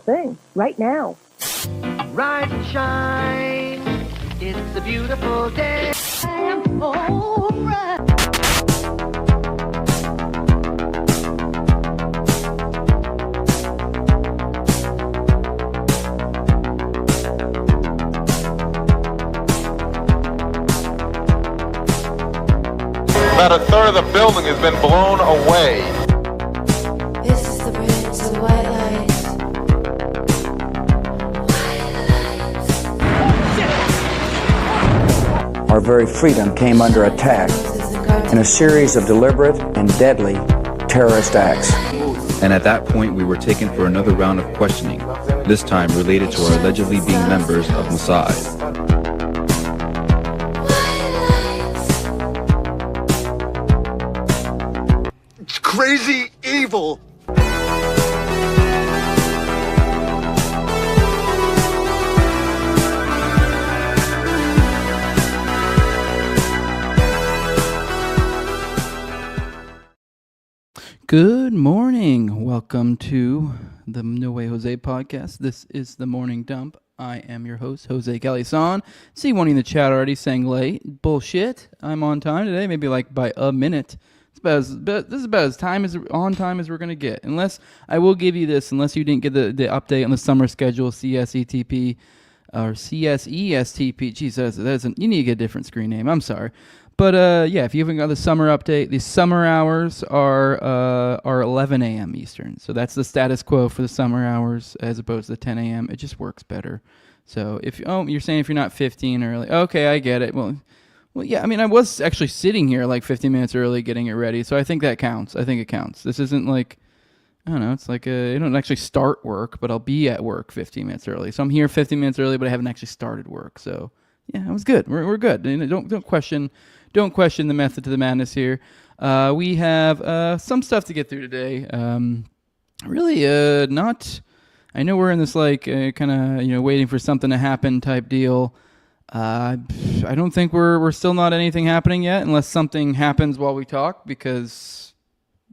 thing, right now. Rise and shine, it's a beautiful day. I am alright. About a third of the building has been blown away. This is the bridge to the white lights. Our very freedom came under attack in a series of deliberate and deadly terrorist acts. And at that point, we were taken for another round of questioning, this time related to our allegedly being members of Mossad. It's crazy evil. Good morning. Welcome to the No Way Jose podcast. This is the Morning Dump. I am your host, Jose Calison. See one in the chat already saying late. Bullshit. I'm on time today, maybe like by a minute. This is about as on time as we're going to get. Unless, I will give you this, unless you didn't get the update on the summer schedule, CSETP, or CSESTP. Jesus, you need to get a different screen name. I'm sorry. But yeah, if you haven't got the summer update, the summer hours are 11 a.m. Eastern. So that's the status quo for the summer hours as opposed to 10 a.m. It just works better. So if you're saying if you're not 15 early, okay, I get it. Well, yeah. I mean, I was actually sitting here like 15 minutes early getting it ready, so I think that counts. I think it counts. This isn't like, I don't know. It's like I don't actually start work, but I'll be at work 15 minutes early. So I'm here 15 minutes early, but I haven't actually started work. So yeah, it was good. We're good. Don't question the method to the madness here. We have some stuff to get through today. Really, not. I know we're in this like kind of waiting for something to happen type deal. I don't think we're still not anything happening yet, unless something happens while we talk. Because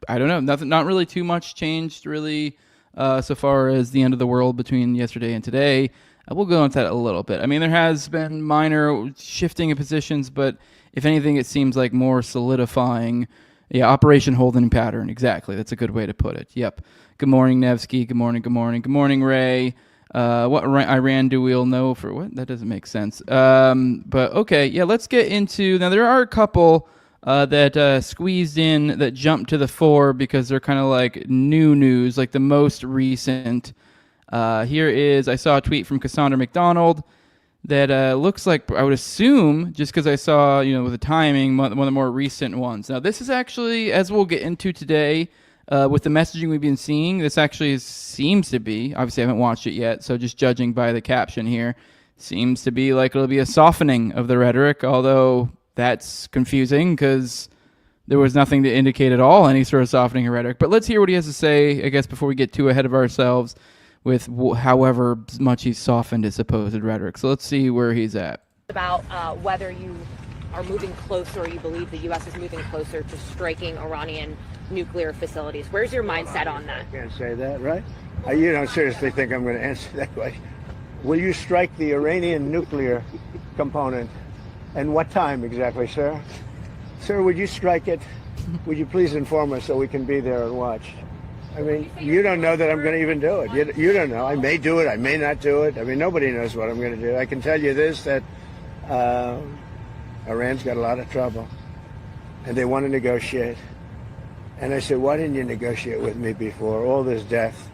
I don't know, not really too much changed really so far as the end of the world between yesterday and today. We'll go into that a little bit. I mean, there has been minor shifting of positions, but if anything, it seems like more solidifying. Yeah, Operation Holding Pattern. Exactly. That's a good way to put it. Yep. Good morning, Nevsky. Good morning. Good morning. Good morning, Ray. What Iran do we'll know for what? That doesn't make sense. But okay. Yeah, let's get into... Now, there are a couple that squeezed in that jumped to the fore because they're kind of like new news, like the most recent... Here is, I saw a tweet from Cassandra McDonald that looks like, I would assume, just because I saw, with the timing, one of the more recent ones. Now, this is actually, as we'll get into today, with the messaging we've been seeing, this actually seems to be, obviously I haven't watched it yet, so just judging by the caption here, seems to be like it'll be a softening of the rhetoric, although that's confusing because there was nothing to indicate at all any sort of softening of rhetoric. But let's hear what he has to say, I guess, before we get too ahead of ourselves with however much he's softened his supposed rhetoric. So let's see where he's at. About whether you are moving closer, or you believe the U.S. is moving closer to striking Iranian nuclear facilities. Where's your mindset on that? I can't say that, right? You don't seriously think I'm going to answer that question? Will you strike the Iranian nuclear component? And what time exactly, sir? Sir, would you strike it? Would you please inform us so we can be there and watch? I mean, you don't know that I'm going to even do it. You don't know. I may do it. I may not do it. I mean, nobody knows what I'm going to do. I can tell you this, that Iran's got a lot of trouble, and they want to negotiate. And I said, why didn't you negotiate with me before? All this death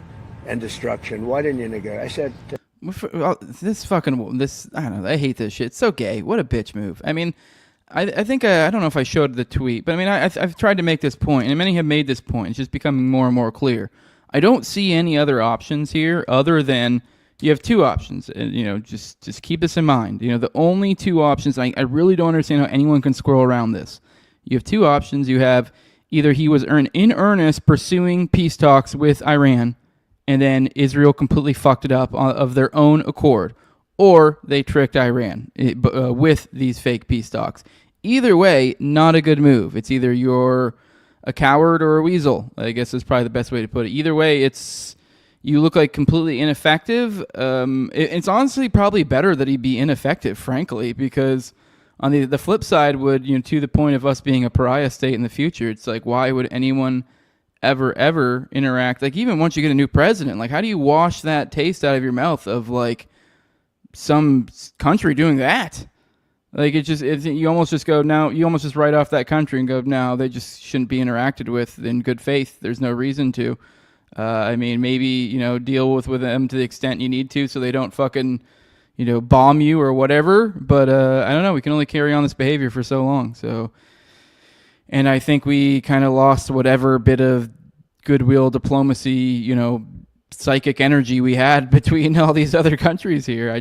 and destruction. Why didn't you negotiate? I said... I don't know. I hate this shit. It's so gay. What a bitch move. I mean... I think, I don't know if I showed the tweet, but I mean, I've tried to make this point, and many have made this point. It's just becoming more and more clear. I don't see any other options here other than you have two options. And, just keep this in mind. The only two options, I really don't understand how anyone can scroll around this. You have two options. You have either he was in earnest pursuing peace talks with Iran, and then Israel completely fucked it up of their own accord, or they tricked Iran with these fake peace talks. Either way, not a good move. It's either you're a coward or a weasel, I guess is probably the best way to put it. Either way, it's you look like completely ineffective. It's honestly probably better that he be ineffective, frankly, because on the flip side would, to the point of us being a pariah state in the future, it's like, why would anyone ever interact? Like, even once you get a new president, like, how do you wash that taste out of your mouth of, like, some country doing that? Like, you almost just go, now, you almost just write off that country and go, no, they just shouldn't be interacted with in good faith. There's no reason to. I mean, maybe, deal with them to the extent you need to so they don't fucking, bomb you or whatever. But I don't know. We can only carry on this behavior for so long. So, and I think we kind of lost whatever bit of goodwill, diplomacy, psychic energy we had between all these other countries here. I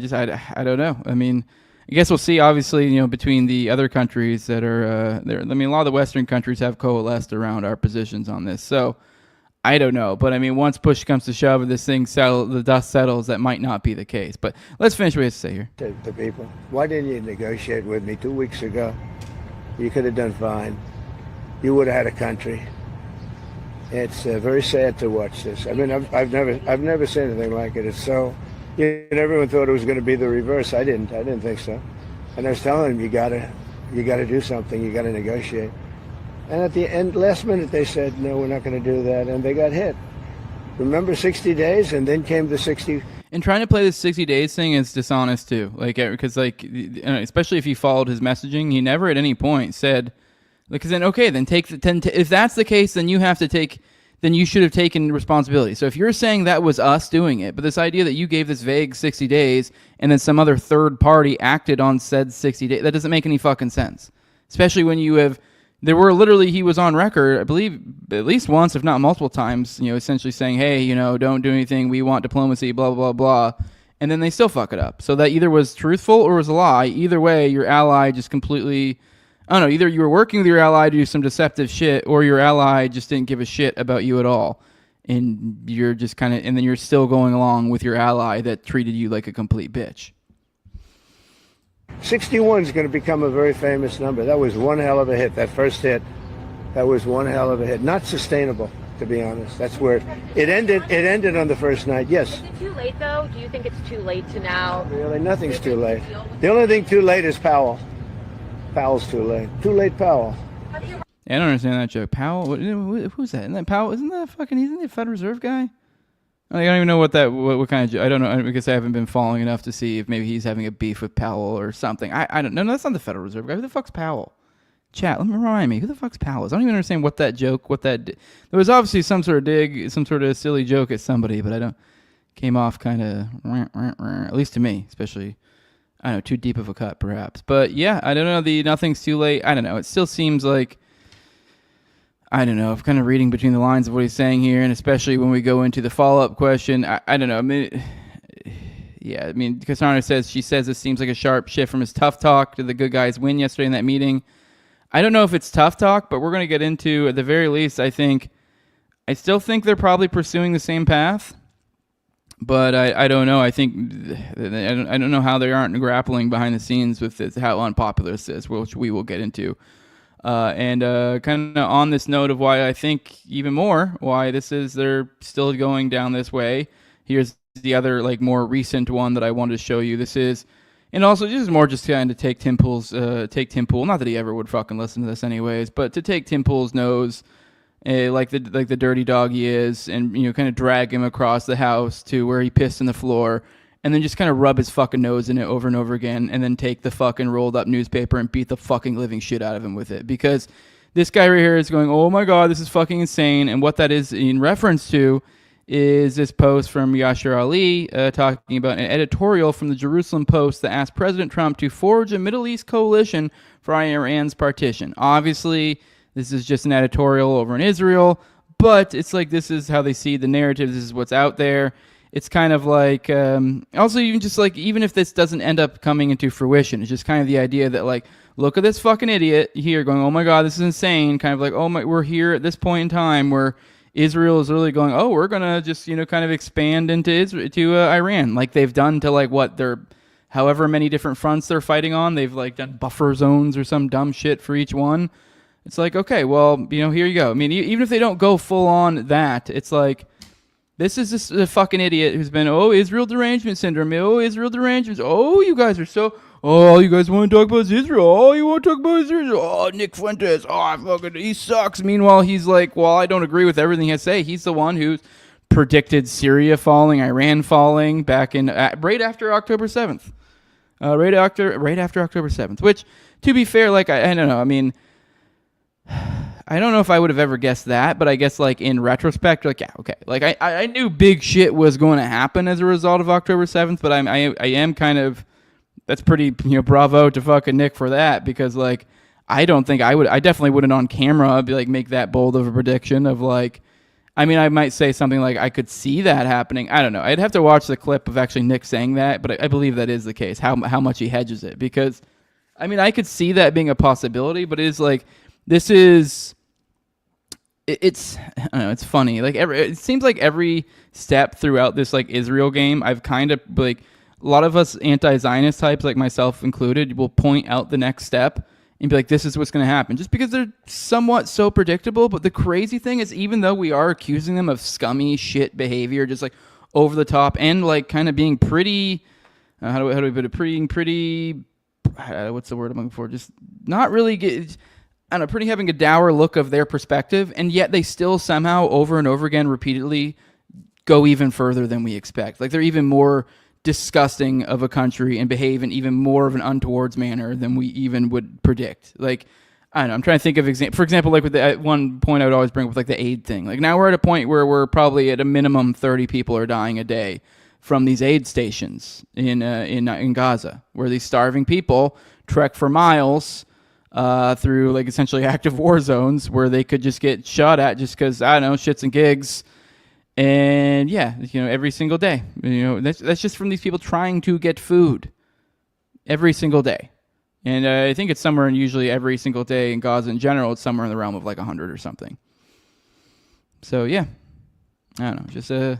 don't know. I mean, I guess we'll see, obviously, between the other countries that are there. I mean, a lot of the Western countries have coalesced around our positions on this. So, I don't know, but I mean, once push comes to shove and this thing the dust settles, that might not be the case. But let's finish what we have to say here. To people, why didn't you negotiate with me 2 weeks ago? You could have done fine. You would have had a country. It's very sad to watch this. I mean, I've never seen anything like it. It's so, everyone thought it was going to be the reverse. I didn't think so. And I was telling them, you gotta do something. You gotta negotiate. And at the end, last minute, they said, no, we're not going to do that. And they got hit. Remember 60 days? And then came the 60. And trying to play this 60 days thing is dishonest, too. Like, because, like, especially if he followed his messaging, he never at any point said, because then, okay, then if that's the case, then you should have taken responsibility. So if you're saying that was us doing it, but this idea that you gave this vague 60 days and then some other third party acted on said 60 days, that doesn't make any fucking sense. Especially when you have... he was on record, I believe, at least once, if not multiple times, essentially saying, hey, don't do anything, we want diplomacy, blah, blah, blah, and then they still fuck it up. So that either was truthful or was a lie. Either way, your ally just completely, I don't know, either you were working with your ally to do some deceptive shit, or your ally just didn't give a shit about you at all. And you're just and then you're still going along with your ally that treated you like a complete bitch. 61 is going to become a very famous number. That was one hell of a hit. That first hit, that was one hell of a hit. Not sustainable, to be honest. That's where it ended. It ended on the first night. Yes. Is it too late though? Do you think it's too late to now? Really, nothing's too late. The only thing too late is Powell. Powell's too late. Too late, Powell. Yeah, I don't understand that joke. Powell? Who's that? Isn't that Powell? Isn't he a Federal Reserve guy? I don't even know what kind of... I don't know, because I haven't been following enough to see if maybe he's having a beef with Powell or something. I don't know. No, that's not the Federal Reserve guy. Who the fuck's Powell? Chat, let me remind me. Who the fuck's Powell? I don't even understand what that joke... There was obviously some sort of dig, some sort of silly joke at somebody, but I don't... Came off kind of... At least to me, especially... I don't know, too deep of a cut, perhaps. But yeah, I don't know. The nothing's too late. I don't know. It still seems like... I don't know. I'm kind of reading between the lines of what he's saying here, and especially when we go into the follow-up question, I don't know. I mean, yeah, I mean, Cassandra she says this seems like a sharp shift from his tough talk to the good guys win yesterday in that meeting. I don't know if it's tough talk, but we're going to get into, at the very least, I still think they're probably pursuing the same path, but I don't know. I think, I don't know how they aren't grappling behind the scenes with this, how unpopular this is, which we will get into. And kind of on this note of why I think even more why they're still going down this way. Here's the other more recent one that I wanted to show you. This is, and also just more just kind of take Tim Pool's, not that he ever would fucking listen to this anyways, but to take Tim Pool's nose, like the dirty dog he is, and kind of drag him across the house to where he pissed on the floor. And then just kind of rub his fucking nose in it over and over again, and then take the fucking rolled up newspaper and beat the fucking living shit out of him with it. Because this guy right here is going, oh my God, this is fucking insane. And what that is in reference to is this post from Yashar Ali talking about an editorial from the Jerusalem Post that asked President Trump to forge a Middle East coalition for Iran's partition. Obviously, this is just an editorial over in Israel, but it's like this is how they see the narrative. This is what's out there. It's kind of like, also even if this doesn't end up coming into fruition, it's just kind of the idea that look at this fucking idiot here going, oh my God, this is insane. Kind of like, oh my, we're here at this point in time where Israel is really going, oh, we're going to just, kind of expand into Iran like they've done to their however many different fronts they're fighting on. They've done buffer zones or some dumb shit for each one. It's like, okay, well, here you go. I mean, even if they don't go full on that, it's like, This is just a fucking idiot who's been, Israel derangement syndrome. Israel derangement. You guys are so... all you guys want to talk about is Israel. All you want to talk about is Israel. Nick Fuentes. He sucks. Meanwhile, he's like, well, I don't agree with everything he has to say. He's the one who's predicted Syria falling, Iran falling back in right after October 7th. Right after October 7th. Which, to be fair, like, I don't know. I mean... I don't know if I would have ever guessed that, but I guess, like, in retrospect, like, yeah, okay. Like, I knew big shit was going to happen as a result of October 7th, but I am kind of, that's pretty, bravo to fucking Nick for that, because, like, I definitely wouldn't on camera be like, make that bold of a prediction of, like, I mean, I might say something like, I could see that happening. I don't know. I'd have to watch the clip of actually Nick saying that, but I believe that is the case, how much he hedges it, because, I mean, I could see that being a possibility, but it is, like, this is... It's I don't know, it's funny. Like it seems like every step throughout this like Israel game, I've kind of like a lot of us anti-Zionist types, like myself included, will point out the next step and be like, this is what's going to happen, just because they're somewhat so predictable. But the crazy thing is, even though we are accusing them of scummy shit behavior, just like over the top and like kind of being pretty, how do we put it, pretty, what's the word I'm looking for? Just not really get. I don't know, pretty having a dour look of their perspective, and yet they still somehow over and over again repeatedly go even further than we expect. Like they're even more disgusting of a country and behave in even more of an untowards manner than we even would predict. Like, I don't know, I'm trying to think of for example, like with the one point I would always bring up with like the aid thing. Like now we're at a point where we're probably at a minimum 30 people are dying a day from these aid stations in Gaza, where these starving people trek for miles through like essentially active war zones where they could just get shot at just because, I don't know, shits and gigs. And yeah, every single day, that's just from these people trying to get food every single day. And I think it's somewhere in usually every single day in Gaza in general, it's somewhere in the realm of like 100 or something. So yeah, I don't know, just I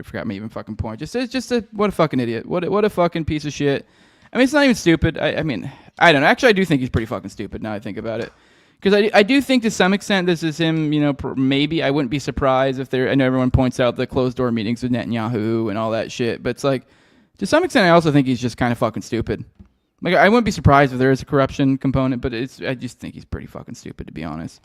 forgot my even fucking point. What a fucking idiot. What a fucking piece of shit. I mean, it's not even stupid. I mean, I don't know. Actually, I do think he's pretty fucking stupid now I think about it. Because I do think to some extent this is him, maybe I wouldn't be surprised if I know everyone points out the closed-door meetings with Netanyahu and all that shit. But it's like, to some extent, I also think he's just kind of fucking stupid. Like, I wouldn't be surprised if there is a corruption component, but I just think he's pretty fucking stupid, to be honest.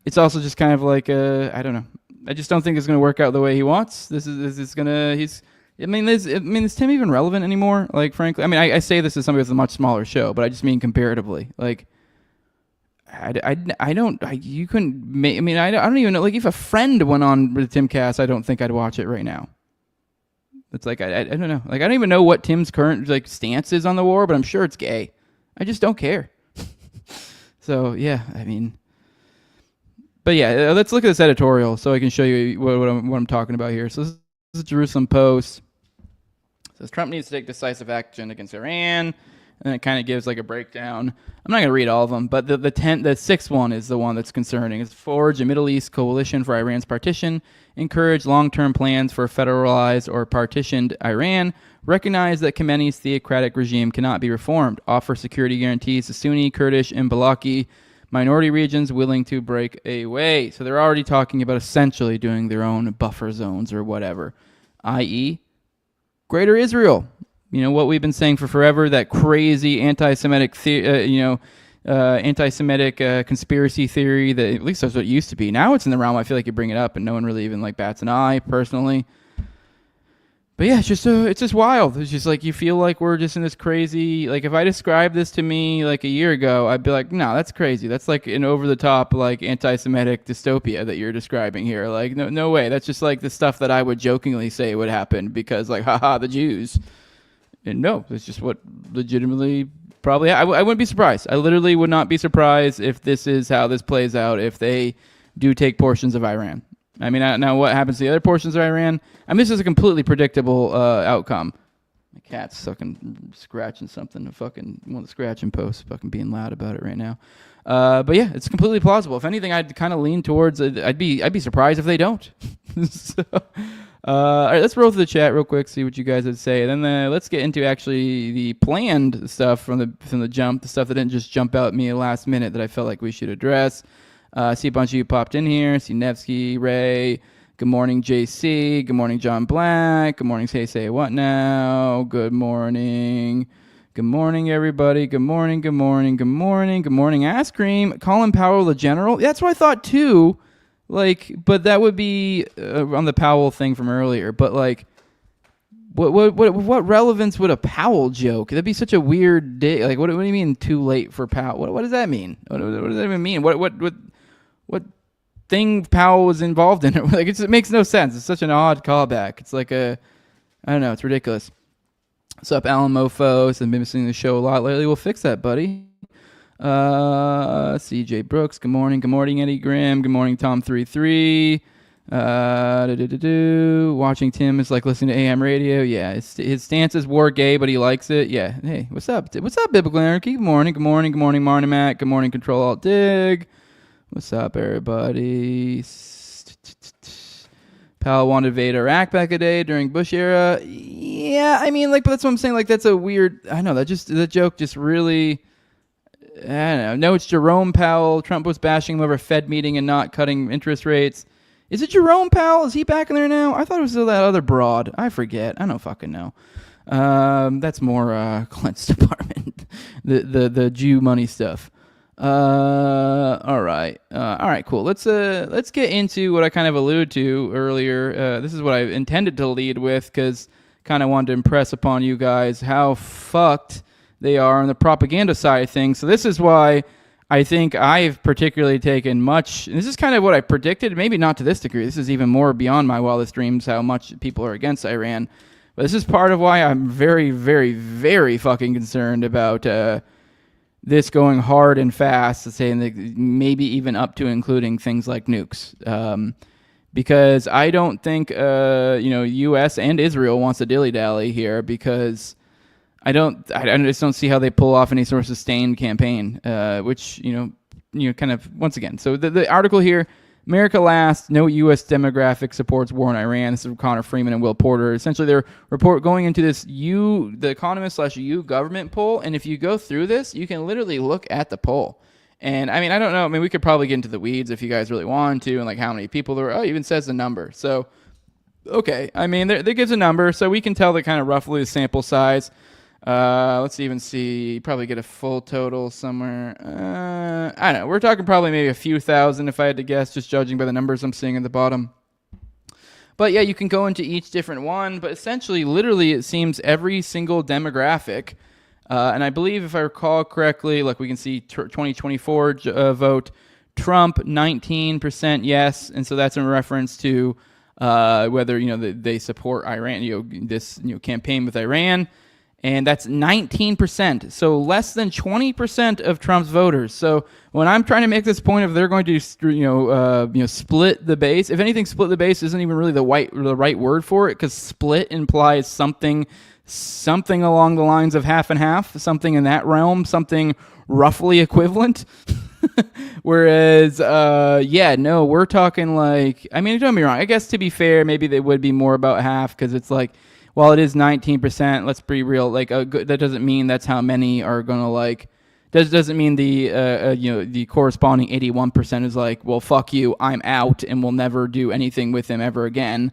It's also just kind of like, I don't know. I just don't think it's going to work out the way he wants. This is going to, is Tim even relevant anymore? Like, frankly, I mean, I say this as somebody with a much smaller show, but I just mean comparatively. Like, I don't even know. Like, if a friend went on with Timcast, I don't think I'd watch it right now. It's like, I don't know. Like, I don't even know what Tim's current like stance is on the war, but I'm sure it's gay. I just don't care. So, yeah, I mean. But yeah, let's look at this editorial so I can show you what I'm talking about here. So this is Jerusalem Post. It says Trump needs to take decisive action against Iran, and it kind of gives like a breakdown. I'm not going to read all of them, but the sixth one is the one that's concerning. It's forge a Middle East coalition for Iran's partition, encourage long-term plans for a federalized or partitioned Iran, recognize that Khamenei's theocratic regime cannot be reformed, offer security guarantees to Sunni, Kurdish, and Balaki minority regions willing to break away. So they're already talking about essentially doing their own buffer zones or whatever, i.e. Greater Israel. What we've been saying for forever, that crazy anti-Semitic, anti-Semitic conspiracy theory that at least that's what it used to be. Now it's in the realm, I feel like you bring it up and no one really even like bats an eye personally. But yeah, it's just wild. It's just like you feel like we're just in this crazy, like if I described this to me like a year ago, I'd be like, no, that's crazy. That's like an over-the-top like anti-Semitic dystopia that you're describing here. Like no way. That's just like the stuff that I would jokingly say would happen because like, haha, the Jews. And no, it's just what legitimately probably, I wouldn't be surprised. I literally would not be surprised if this is how this plays out, if they do take portions of Iran. I mean, now what happens to the other portions of Iran? I mean, this is a completely predictable outcome. My cat's fucking scratching something. One of the scratching posts fucking being loud about it right now. But yeah, it's completely plausible. If anything, I'd kind of lean towards it. I'd be surprised if they don't. So, all right, let's roll through the chat real quick, see what you guys would say. And then let's get into actually the planned stuff from the jump, the stuff that didn't just jump out at me last minute that I felt like we should address. I see a bunch of you popped in here. I see Nevsky, Ray, Good morning, JC. Good morning, John Black. Good morning, Say What Now. Good morning. Good morning, everybody. Good morning, good morning, good morning. Good morning, Ass Cream. Colin Powell, the general. That's what I thought, too. Like, but that would be on the Powell thing from earlier. But, like, what relevance would a Powell joke? That'd be such a weird day. Like, what do you mean too late for Powell? What does that mean? What does that even mean? What thing Powell was involved in? Like, it makes no sense. It's such an odd callback. It's like I don't know. It's ridiculous. What's up, Alan Mofo? I've been missing the show a lot lately. We'll fix that, buddy. CJ Brooks. Good morning. Good morning, Eddie Grimm. Good morning, Tom33. Watching Tim is like listening to AM radio. Yeah, his stance is war gay, but he likes it. Yeah. Hey, what's up? What's up, Biblical Anarchy? Good morning. Good morning. Good morning, Marty Mac. Good morning, Control Alt Dig. What's up, everybody? Powell wanted to invade Iraq back a day during Bush era. Yeah, I mean, like, but that's what I'm saying. Like, that's a weird. I know that joke just really. I don't know. No, it's Jerome Powell. Trump was bashing him over a Fed meeting and not cutting interest rates. Is it Jerome Powell? Is he back in there now? I thought it was still that other broad. I forget. I don't fucking know. That's more Clint's department. the Jew money stuff. All right, cool. Let's get into what I kind of alluded to earlier. This is what I intended to lead with because kind of wanted to impress upon you guys how fucked they are on the propaganda side of things. So this is why I think I've particularly taken much. This is kind of what I predicted, maybe not to this degree. This is even more beyond my wildest dreams, how much people are against Iran. But this is part of why I'm very, very, very fucking concerned about this going hard and fast, saying that maybe even up to including things like nukes. Because I don't think, U.S. and Israel wants to dilly-dally here because I just don't see how they pull off any sort of sustained campaign, which, kind of, once again. So the article here, America Last, no U.S. demographic supports war in Iran. This is from Connor Freeman and Will Porter. Essentially, their report going into this the Economist/U government poll. And if you go through this, you can literally look at the poll. And, I mean, I don't know. I mean, we could probably get into the weeds if you guys really want to and, like, how many people there were. Oh, it even says the number. So, okay. I mean, there gives a number. So we can tell the kind of roughly the sample size. Let's even see, probably get a full total somewhere. I don't know. We're talking probably maybe a few thousand if I had to guess, just judging by the numbers I'm seeing at the bottom. But yeah, you can go into each different one, but essentially, literally, it seems every single demographic, and I believe if I recall correctly, like we can see 2024 vote, Trump, 19% yes, and so that's in reference to whether, they support Iran, this, campaign with Iran. And that's 19%, so less than 20% of Trump's voters. So when I'm trying to make this point of they're going to, split the base, if anything, split the base isn't even really the right word for it, because split implies something along the lines of half and half, something in that realm, something roughly equivalent. Whereas, we're talking like, I mean, don't get me wrong. I guess to be fair, maybe they would be more about half because it's like, while it is 19%, let's be real. Like, that doesn't mean that's how many are gonna like. Doesn't mean the corresponding 81% is like, well, fuck you, I'm out, and we'll never do anything with him ever again.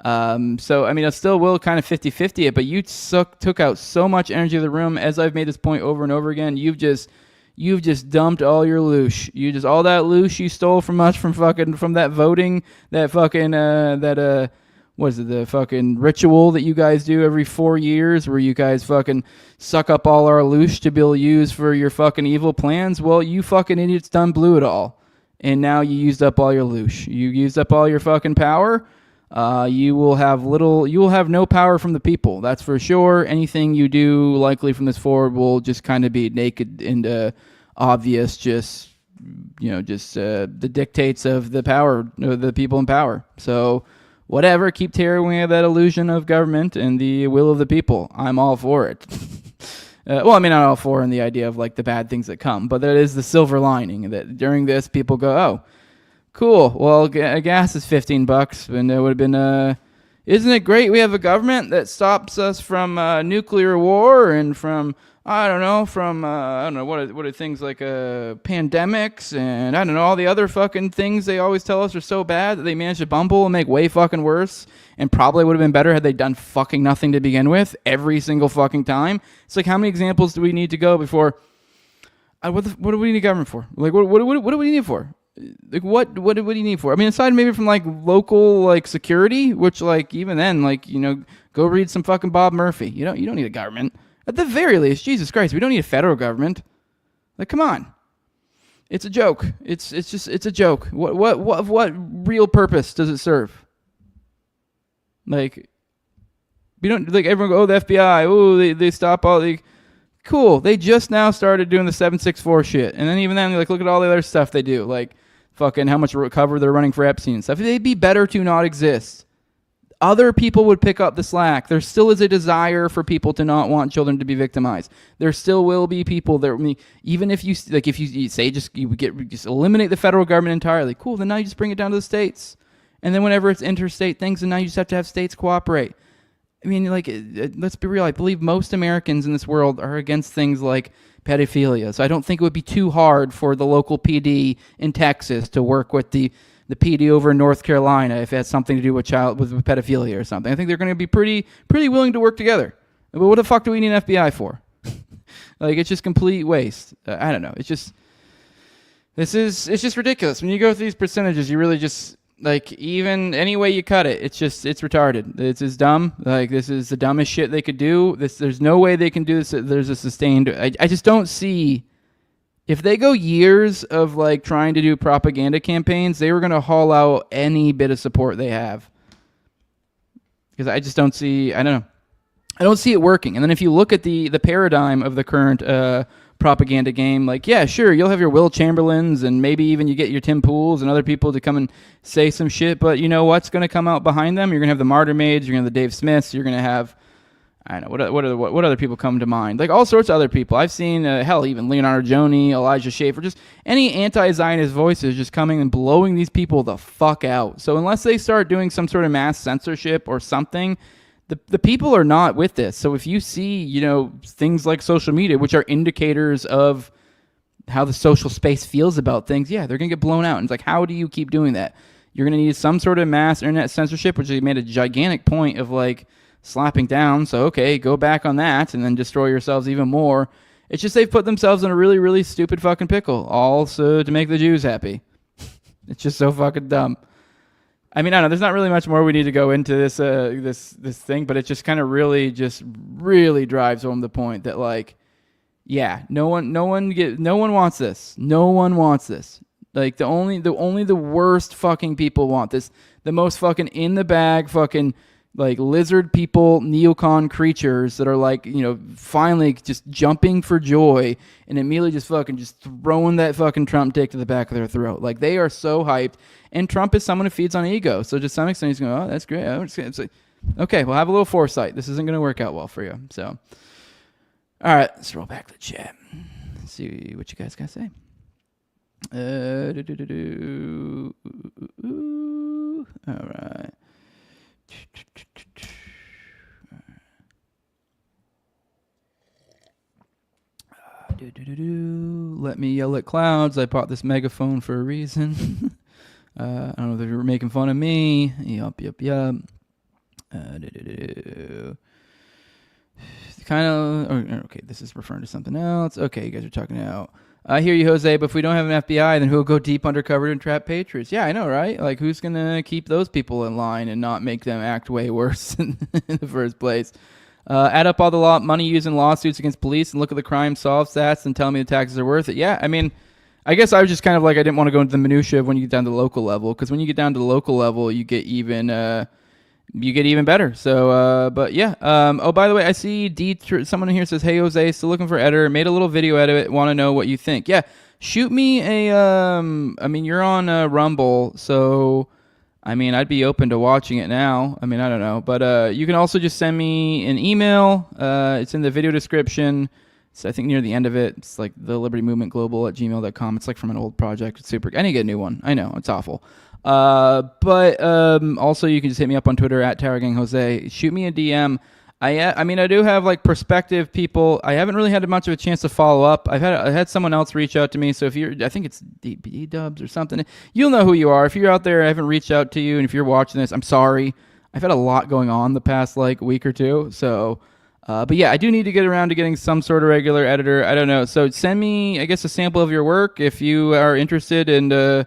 So I mean, it still will kind of 50-50 it, but you took out so much energy of the room. As I've made this point over and over again, you've just dumped all your loosh. All that loosh you stole from us from that voting, that fucking what is it, the fucking ritual that you guys do every 4 years where you guys fucking suck up all our loosh to be able to use for your fucking evil plans? Well, you fucking idiots done blew it all. And now you used up all your loosh. You used up all your fucking power. You will have no power from the people. That's for sure. Anything you do likely from this forward will just kind of be naked and obvious, just the dictates of the power, the people in power. So, whatever, keep tearing away that illusion of government and the will of the people. I'm all for it. Well, I mean, not all for in the idea of like the bad things that come, but that is the silver lining that during this people go, oh, cool. Well, gas is $15, and it would have been Isn't it great we have a government that stops us from nuclear war and from, I don't know, what are things like pandemics and I don't know, all the other fucking things they always tell us are so bad that they managed to bumble and make way fucking worse and probably would have been better had they done fucking nothing to begin with every single fucking time. It's like, how many examples do we need to go before, what do we need government for? Like, what do we need it for? Like, what do you need for? I mean, aside maybe from like local like security, which like even then, like, you know, go read some fucking Bob Murphy. You don't need a government. At the very least, Jesus Christ, we don't need a federal government. Like, come on. It's a joke. It's a joke. What real purpose does it serve? Like, we don't, like, everyone go, oh, the FBI, oh, they stop all the, cool. They just now started doing the 764 shit. And then even then, like, look at all the other stuff they do. Like, fucking how much cover they're running for Epstein and stuff. They'd be better to not exist. Other people would pick up the slack. There still is a desire for people to not want children to be victimized. There still will be people that, I mean, even if you say just eliminate the federal government entirely, cool. Then now you just bring it down to the states, and then whenever it's interstate things, and now you just have to have states cooperate. I mean, like, let's be real. I believe most Americans in this world are against things like pedophilia. So I don't think it would be too hard for the local PD in Texas to work with the PD over in North Carolina if it has something to do with with pedophilia or something. I think they're going to be pretty willing to work together. But what the fuck do we need an FBI for? Like, it's just complete waste. I don't know. It's just ridiculous. When you go through these percentages, you really just, like, even any way you cut it, it's retarded. It's as dumb. Like, this is the dumbest shit they could do. There's no way they can do this. There's a sustained, I just don't see. If they go years of, like, trying to do propaganda campaigns, they were going to haul out any bit of support they have. Because I just don't see, I don't know. I don't see it working. And then if you look at the paradigm of the current propaganda game, like, yeah, sure, you'll have your Will Chamberlains and maybe even you get your Tim Pools and other people to come and say some shit, but you know what's going to come out behind them? You're going to have the Martyr Maids, you're going to have the Dave Smiths, you're going to have, I don't know, what other people come to mind? Like, all sorts of other people. I've seen, hell, even Leonardo Joni, Elijah Schaefer, just any anti-Zionist voices just coming and blowing these people the fuck out. So unless they start doing some sort of mass censorship or something, the people are not with this. So if you see, you know, things like social media, which are indicators of how the social space feels about things, yeah, they're going to get blown out. And it's like, how do you keep doing that? You're going to need some sort of mass internet censorship, which they made a gigantic point of, like, slapping down. So, okay, go back on that and then destroy yourselves even more. It's just they've put themselves in a really, really stupid fucking pickle, also to make the Jews happy. It's just so fucking dumb. I mean, I don't know, there's not really much more we need to go into this this thing, but it just kind of really drives home the point that, like, yeah, no one wants this. No one wants this. Like, the worst fucking people want this. The most fucking in the bag fucking, like, lizard people, neocon creatures that are, like, you know, finally just jumping for joy and immediately just fucking just throwing that fucking Trump dick to the back of their throat. Like, they are so hyped. And Trump is someone who feeds on ego. So to some extent, he's going, oh, that's great. It's like, okay, well, have a little foresight. This isn't going to work out well for you. So, all right, let's roll back to the chat. Let's see what you guys got to say. All right. Let me yell at clouds. I bought this megaphone for a reason. I don't know if they were making fun of me. Yup. Kind of. Okay, this is referring to something else. Okay, you guys are talking now. I hear you, Jose, but if we don't have an FBI, then who will go deep undercover and trap patriots? Yeah, I know, right? Like, who's going to keep those people in line and not make them act way worse in the first place? Add up all the money used in lawsuits against police and look at the crime solved stats and tell me the taxes are worth it. Yeah, I mean, I guess I was just kind of like, I didn't want to go into the minutia of when you get down to the local level, because when you get down to the local level, you get even better. So, but yeah. Oh, by the way, I see someone here says, hey, Jose, still looking for editor. Made a little video out of it. Want to know what you think. Yeah, shoot me I mean, you're on Rumble, so, I mean, I'd be open to watching it now. I mean, I don't know. But you can also just send me an email. It's in the video description. It's, I think, near the end of it. It's like the Liberty Movement Global at gmail.com. It's like from an old project. It's super. I need to get a new one. I know. It's awful. But also you can just hit me up on Twitter at TowerGangJose. Shoot me a DM. I mean, I do have like prospective people. I haven't really had much of a chance to follow up. I had someone else reach out to me. So if I think it's D-Dubs or something, you'll know who you are. If you're out there, I haven't reached out to you, and if you're watching this, I'm sorry. I've had a lot going on the past like week or two. So, but yeah, I do need to get around to getting some sort of regular editor. I don't know. So send me, I guess, a sample of your work if you are interested. And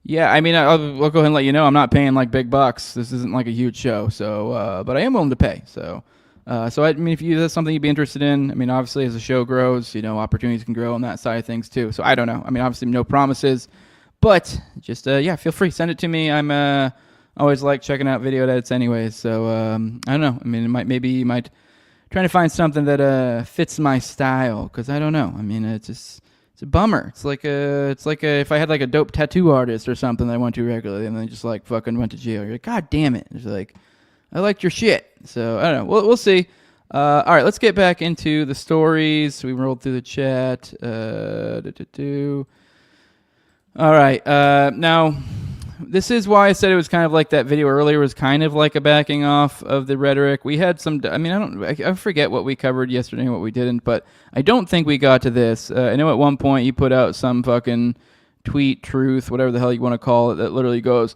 yeah, I mean, I'll go ahead and let you know I'm not paying like big bucks. This isn't like a huge show, so but I am willing to pay. So I mean, if that's something you'd be interested in, I mean, obviously as the show grows, opportunities can grow on that side of things too. So I don't know. I mean, obviously no promises, but just yeah, feel free, send it to me. I'm always like checking out video edits anyways. So I don't know. I mean, maybe you might trying to find something that fits my style, because I don't know. I mean, it's a bummer. It's like if I had like a dope tattoo artist or something that I went to regularly, and then just like fucking went to jail. You're like, God damn it! It's like, I liked your shit. So I don't know. We'll see. All right, let's get back into the stories. We rolled through the chat. All right. Now, this is why I said it was kind of like that video earlier was kind of like a backing off of the rhetoric. We had some, I mean, I forget what we covered yesterday and what we didn't, but I don't think we got to this. I know at one point you put out some fucking tweet, truth, whatever the hell you want to call it, that literally goes,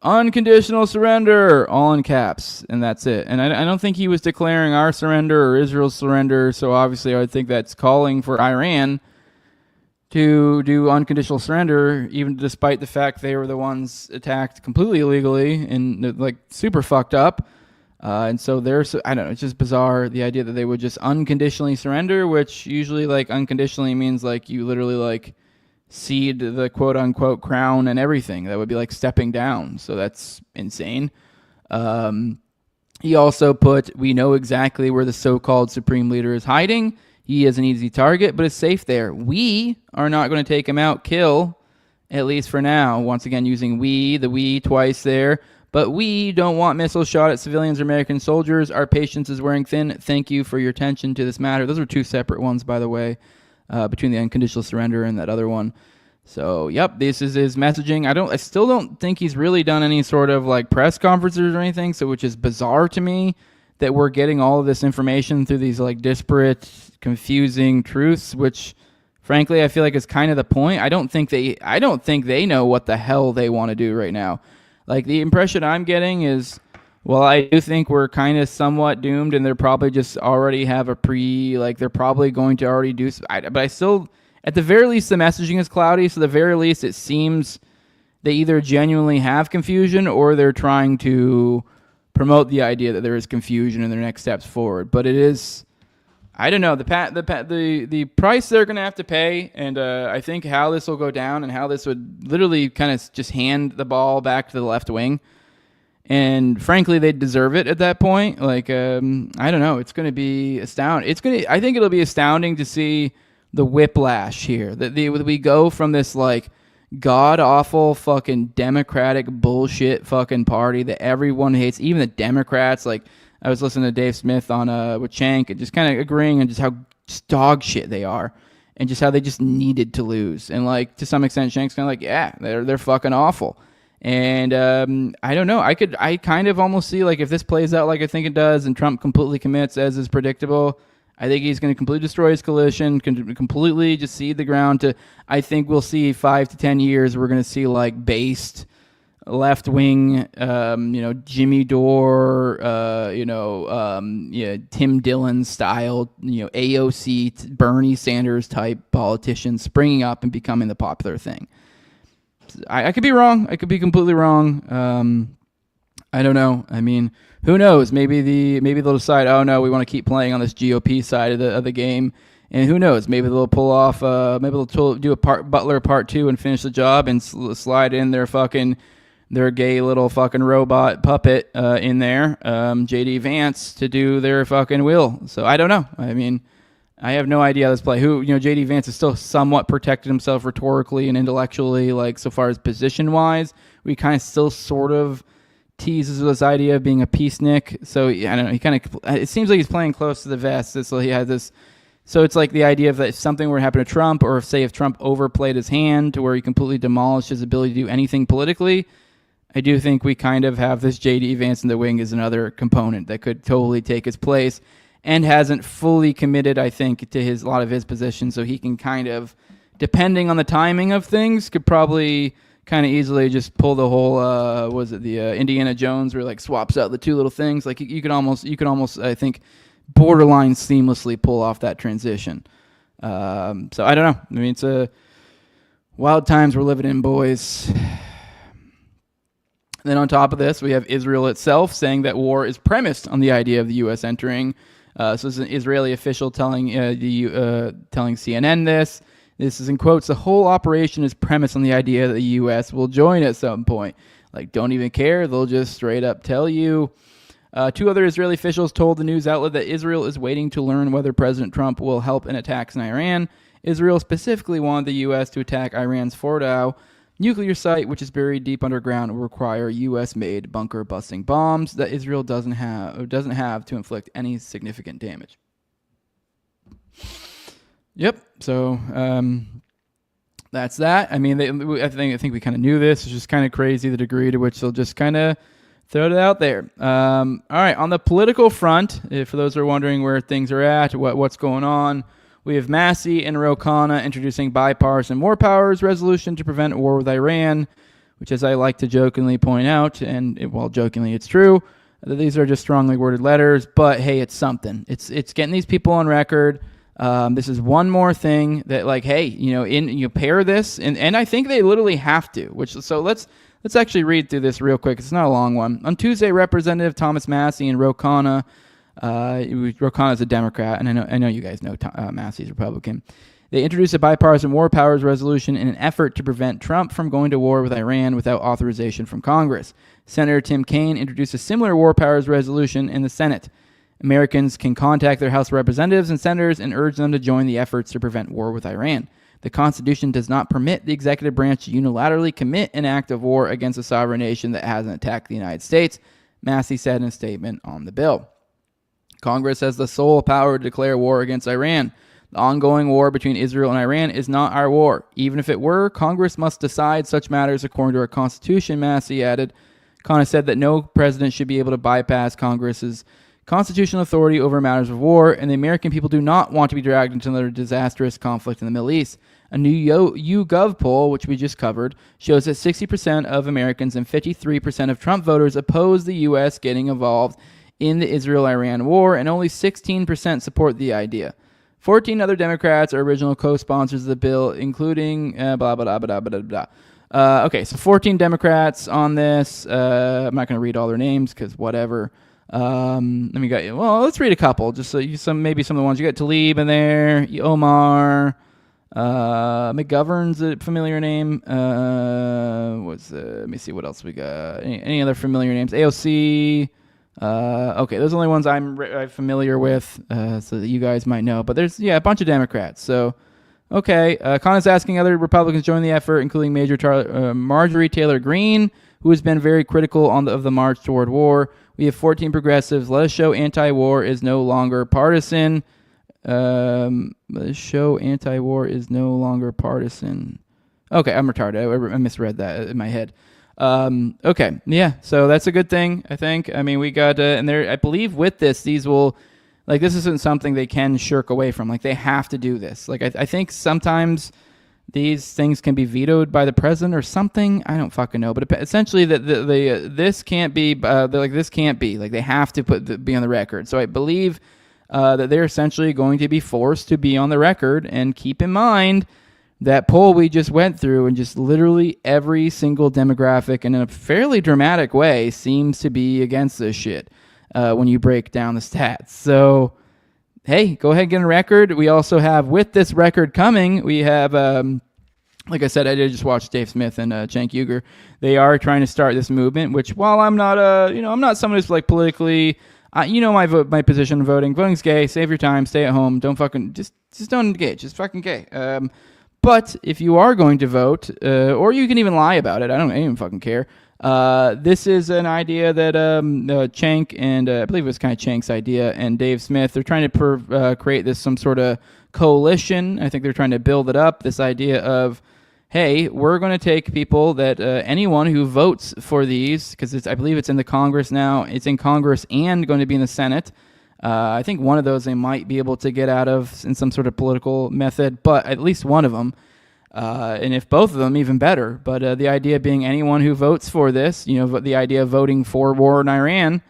unconditional surrender, all in caps, and that's it. And I don't think he was declaring our surrender or Israel's surrender, so obviously I think that's calling for Iran to do unconditional surrender, even despite the fact they were the ones attacked completely illegally and like super fucked up. And so I don't know, it's just bizarre, the idea that they would just unconditionally surrender, which usually like unconditionally means like you literally like cede the quote unquote crown and everything. That would be like stepping down. So that's insane. He also put, we know exactly where the so-called supreme leader is hiding. He is an easy target, but is safe there. We are not going to take him out, kill, at least for now. Once again, using the we twice there. But we don't want missiles shot at civilians or American soldiers. Our patience is wearing thin. Thank you for your attention to this matter. Those are two separate ones, by the way, between the unconditional surrender and that other one. So, yep, this is his messaging. I still don't think he's really done any sort of like press conferences or anything, so which is bizarre to me that we're getting all of this information through these like disparate, confusing truths, which frankly I feel like is kind of the point. I don't think they know what the hell they want to do right now. Like the impression I'm getting is, well, I do think we're kind of somewhat doomed, and they're probably just already have they're probably going to already do. But I still, at the very least, the messaging is cloudy. So at the very least, it seems they either genuinely have confusion or they're trying to promote the idea that there is confusion in their next steps forward. But it is, I don't know, the price they're going to have to pay, and I think how this will go down and how this would literally kind of just hand the ball back to the left wing. And frankly, they deserve it at that point. Like, I don't know, it's going to be astounding. I think it'll be astounding to see the whiplash here. That we go from this like god-awful fucking Democratic bullshit fucking party that everyone hates, even the Democrats. Like, I was listening to Dave Smith on with Shank and just kind of agreeing on just how just dog shit they are and just how they just needed to lose. And like, to some extent, Shank's kind of like, yeah, they're fucking awful. And I don't know. I kind of almost see like if this plays out like I think it does and Trump completely commits as is predictable, I think he's going to completely destroy his coalition, completely just cede the ground to, I think we'll see 5 to 10 years, we're going to see like based left wing, Jimmy Dore, Tim Dillon style, AOC, Bernie Sanders type politicians springing up and becoming the popular thing. I could be wrong. I could be completely wrong. I don't know. I mean, who knows? Maybe they'll decide, oh no, we want to keep playing on this GOP side of the game, and who knows? Maybe they'll pull off. Maybe they'll do a Butler Part 2 and finish the job and slide in their gay little fucking robot puppet in there, JD Vance, to do their fucking will. So I don't know. I mean, I have no idea how this play. JD Vance has still somewhat protected himself rhetorically and intellectually, like so far as position wise. We kind of still sort of teases this idea of being a peacenik. So I don't know. He kind of, it seems like he's playing close to the vest. So he has this So it's like the idea of that if something were to happen to Trump, or if Trump overplayed his hand to where he completely demolished his ability to do anything politically, I do think we kind of have this J.D. Vance in the wing as another component that could totally take his place and hasn't fully committed, I think, to a lot of his positions. So he can kind of, depending on the timing of things, could probably kind of easily just pull the whole, Indiana Jones, where like swaps out the two little things. Like you could almost, I think, borderline seamlessly pull off that transition. So I don't know. I mean, it's a wild times we're living in, boys. Then on top of this, we have Israel itself saying that war is premised on the idea of the U.S. entering. So it's an Israeli official telling CNN this. This is in quotes, the whole operation is premised on the idea that the U.S. will join at some point. Like, don't even care. They'll just straight up tell you. Two other Israeli officials told the news outlet that Israel is waiting to learn whether President Trump will help in attacks in Iran. Israel specifically wanted the U.S. to attack Iran's Fordow nuclear site, which is buried deep underground, will require U.S.-made bunker-busting bombs that Israel doesn't have to inflict any significant damage. Yep. So that's that. I mean, I think we kind of knew this. It's just kind of crazy the degree to which they'll just kind of throw it out there. All right. On the political front, for those who are wondering where things are at, what's going on, we have Massey and Ro Khanna introducing bipartisan war powers resolution to prevent war with Iran, which, as I like to jokingly point out, and while jokingly it's true, that these are just strongly worded letters, but hey, it's something. It's getting these people on record. This is one more thing that, like, hey, you pair this, and I think they literally have to. So let's actually read through this real quick. It's not a long one. On Tuesday, Representative Thomas Massey and Ro Khanna. Ro Khanna is a Democrat, and I know you guys know Massey's Republican. They introduced a bipartisan war powers resolution in an effort to prevent Trump from going to war with Iran without authorization from Congress. Senator Tim Kaine introduced a similar war powers resolution in the Senate. Americans can contact their House representatives and senators and urge them to join the efforts to prevent war with Iran. The Constitution does not permit the executive branch to unilaterally commit an act of war against a sovereign nation that hasn't attacked the United States, Massey said in a statement on the bill. Congress has the sole power to declare war against Iran. The ongoing war between Israel and Iran is not our war. Even if it were, Congress must decide such matters according to our Constitution, Massey added. Khanna said that no president should be able to bypass Congress's constitutional authority over matters of war, and the American people do not want to be dragged into another disastrous conflict in the Middle East. A new YouGov poll, which we just covered, shows that 60% of Americans and 53% of Trump voters oppose the U.S. getting involved in the Israel-Iran war, and only 16% support the idea. 14 other Democrats are original co-sponsors of the bill, including blah, blah, blah, blah, blah, blah, blah. Okay, so 14 Democrats on this. I'm not going to read all their names because whatever. Let's read a couple. Just so maybe some of the ones. You got Tlaib in there, Omar, McGovern's a familiar name. Let me see what else we got. Any other familiar names? AOC. Okay, those are the only ones I'm familiar with, so that you guys might know. But there's, a bunch of Democrats. So, okay. Khanna's asking other Republicans to join the effort, including Marjorie Taylor Greene, who has been very critical of the march toward war. We have 14 progressives. Let us show anti-war is no longer partisan. Let us show anti-war is no longer partisan. Okay, I'm retarded. I misread that in my head. Okay, yeah, so that's a good thing, I think. I mean, we got, and there, I believe with this, these will, like, this isn't something they can shirk away from. Like, they have to do this. Like, I think sometimes these things can be vetoed by the president or something. I don't fucking know. But essentially, this can't be, this can't be. Like, they have to be on the record. So I believe that they're essentially going to be forced to be on the record. And keep in mind, that poll we just went through, and just literally every single demographic, and in a fairly dramatic way, seems to be against this shit when you break down the stats. So, hey, go ahead and get a record. We also have, with this record coming, we have, like I said, I did just watch Dave Smith and Cenk Uygur. They are trying to start this movement, which, while I'm not, I'm not someone who's like politically, my position on voting. Voting's gay. Save your time. Stay at home. Don't fucking, just don't engage. It's fucking gay. But if you are going to vote, or you can even lie about it, I don't even fucking care. This is an idea that Cenk and I believe it was kind of Cenk's idea, and Dave Smith, they're trying to create this some sort of coalition. I think they're trying to build it up, this idea of, hey, we're going to take people that anyone who votes for these, because I believe it's in the Congress now. It's in Congress and going to be in the Senate. I think one of those they might be able to get out of in some sort of political method, but at least one of them. And if both of them, even better. But the idea being anyone who votes for this, the idea of voting for war in Iran,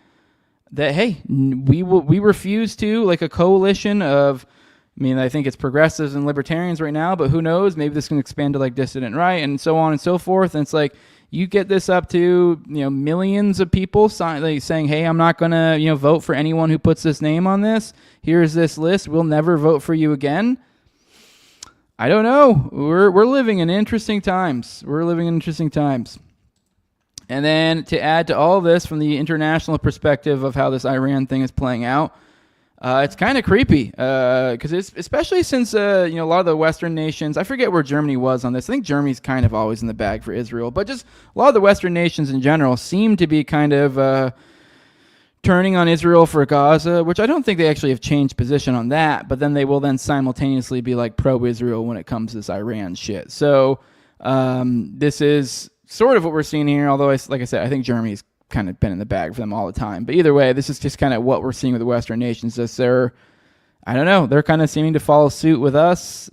that, hey, we refuse to, like a coalition of, I think it's progressives and libertarians right now, but who knows? Maybe this can expand to like dissident right and so on and so forth. And it's like you get this up to millions of people saying, hey, I'm not going to vote for anyone who puts this name on this. Here's this list. We'll never vote for you again. I don't know. We're living in interesting times. And then to add to all this from the international perspective of how this Iran thing is playing out, it's kind of creepy because it's especially since a lot of the Western nations. I forget where Germany was on this. I think Germany's kind of always in the bag for Israel, but just a lot of the Western nations in general seem to be kind of turning on Israel for Gaza, which I don't think they actually have changed position on that. But then they will then simultaneously be like pro-Israel when it comes to this Iran shit. So this is sort of what we're seeing here. Although, like I said, I think Germany's kind of been in the bag for them all the time. But either way, this is just kind of what we're seeing with the Western nations. Just they're kind of seeming to follow suit with us,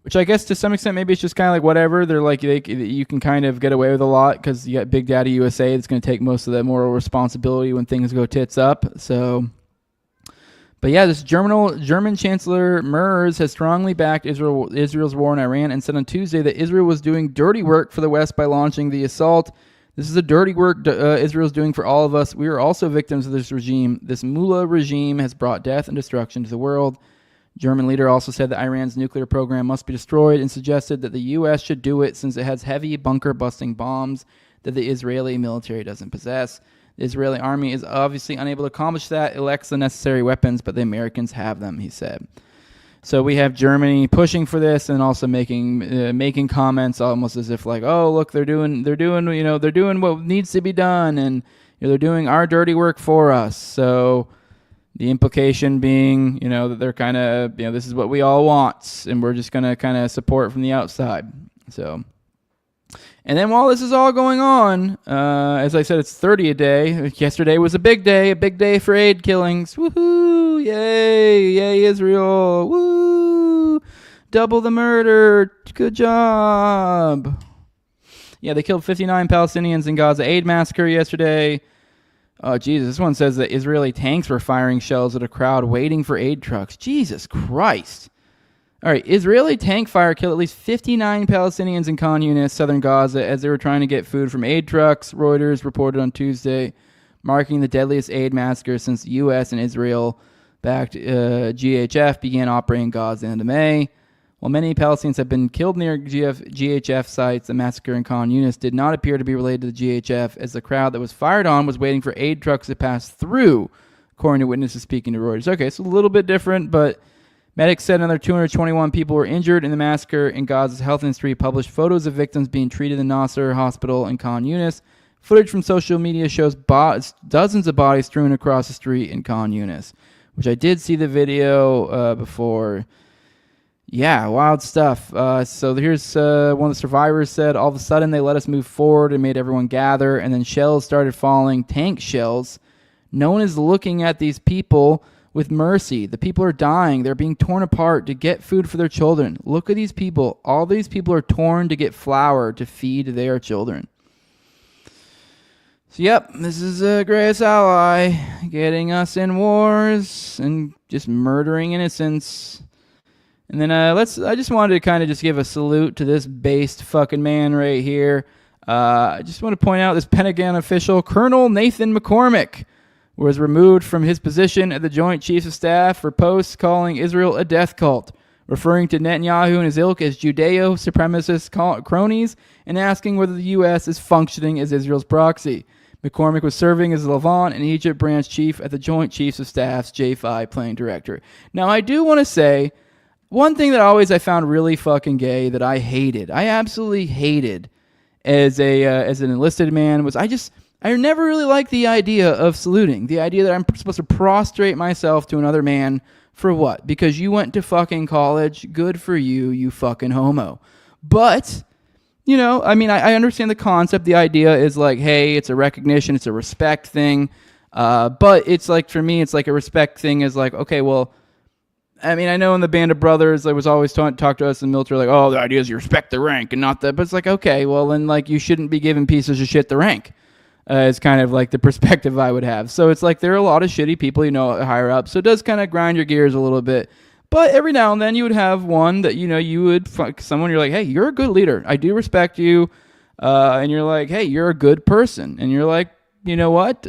which I guess to some extent maybe it's just kind of like whatever. They're like you can kind of get away with a lot because you got Big Daddy USA that's going to take most of the moral responsibility when things go tits up. So, but yeah, this German Chancellor Merz has strongly backed Israel's war in Iran and said on Tuesday that Israel was doing dirty work for the West by launching the assault. This is the dirty work Israel's doing for all of us. We are also victims of this regime. This mullah regime has brought death and destruction to the world. German leader also said that Iran's nuclear program must be destroyed and suggested that the U.S. should do it since it has heavy bunker-busting bombs that the Israeli military doesn't possess. The Israeli army is obviously unable to accomplish that. It lacks the necessary weapons, but the Americans have them, he said. So we have Germany pushing for this and also making comments almost as if like, oh, look, they're doing what needs to be done, and they're doing our dirty work for us. So the implication being, that they're kind of, this is what we all want, and we're just going to kind of support from the outside. So, and then while this is all going on, as I said, it's 30 a day. Yesterday was a big day for aid killings. Woohoo! Yay, Israel! Woo! Double the murder. Good job. Yeah, they killed 59 Palestinians in Gaza aid massacre yesterday. Oh, Jesus. This one says that Israeli tanks were firing shells at a crowd waiting for aid trucks. Jesus Christ. All right, Israeli tank fire killed at least 59 Palestinians in Khan Yunis, southern Gaza, as they were trying to get food from aid trucks, Reuters reported on Tuesday, marking the deadliest aid massacre since the U.S. and Israel-backed GHF began operating in Gaza in the end of May. While many Palestinians have been killed near GHF sites, the massacre in Khan Yunis did not appear to be related to the GHF, as the crowd that was fired on was waiting for aid trucks to pass through, according to witnesses speaking to Reuters. Okay, so a little bit different, but medics said another 221 people were injured in the massacre. In Gaza's health ministry published photos of victims being treated in Nasser Hospital in Khan Yunis. Footage from social media shows dozens of bodies strewn across the street in Khan Yunis, which I did see the video before. Yeah, wild stuff. So here's one of the survivors said, all of a sudden they let us move forward and made everyone gather, and then shells started falling, tank shells. No one is looking at these people with mercy. The people are dying. They're being torn apart to get food for their children. Look at these people. All these people are torn to get flour to feed their children. So, yep, this is a greatest ally, getting us in wars and just murdering innocents. And then I just wanted to kind of just give a salute to this based fucking man right here. I just want to point out this Pentagon official, Colonel Nathan McCormick, was removed from his position at the Joint Chiefs of Staff for posts calling Israel a death cult, referring to Netanyahu and his ilk as Judeo-supremacist cronies, and asking whether the U.S. is functioning as Israel's proxy. McCormick was serving as the Levant and Egypt branch chief at the Joint Chiefs of Staff's J5 planning director. Now, I do want to say, one thing that I found really fucking gay that I hated, I absolutely hated, as an enlisted man was I never really liked the idea of saluting. The idea that I'm supposed to prostrate myself to another man for what? Because you went to fucking college. Good for you, you fucking homo. But, you know, I mean, I understand the concept. The idea is like, hey, it's a recognition, it's a respect thing. But it's like, for me, it's like a respect thing is like, okay, well, I mean, I know in the Band of Brothers, I was always talk to us in the military, like, oh, the idea is you respect the rank and not the, but it's like, okay, well, then, like, you shouldn't be giving pieces of shit the rank. Is kind of like the perspective I would have. So it's like there are a lot of shitty people, you know, higher up. So it does kind of grind your gears a little bit. But every now and then you would have one that, you know, you would someone you're like, hey, you're a good leader. I do respect you. And you're like, hey, you're a good person. And you're like, you know what?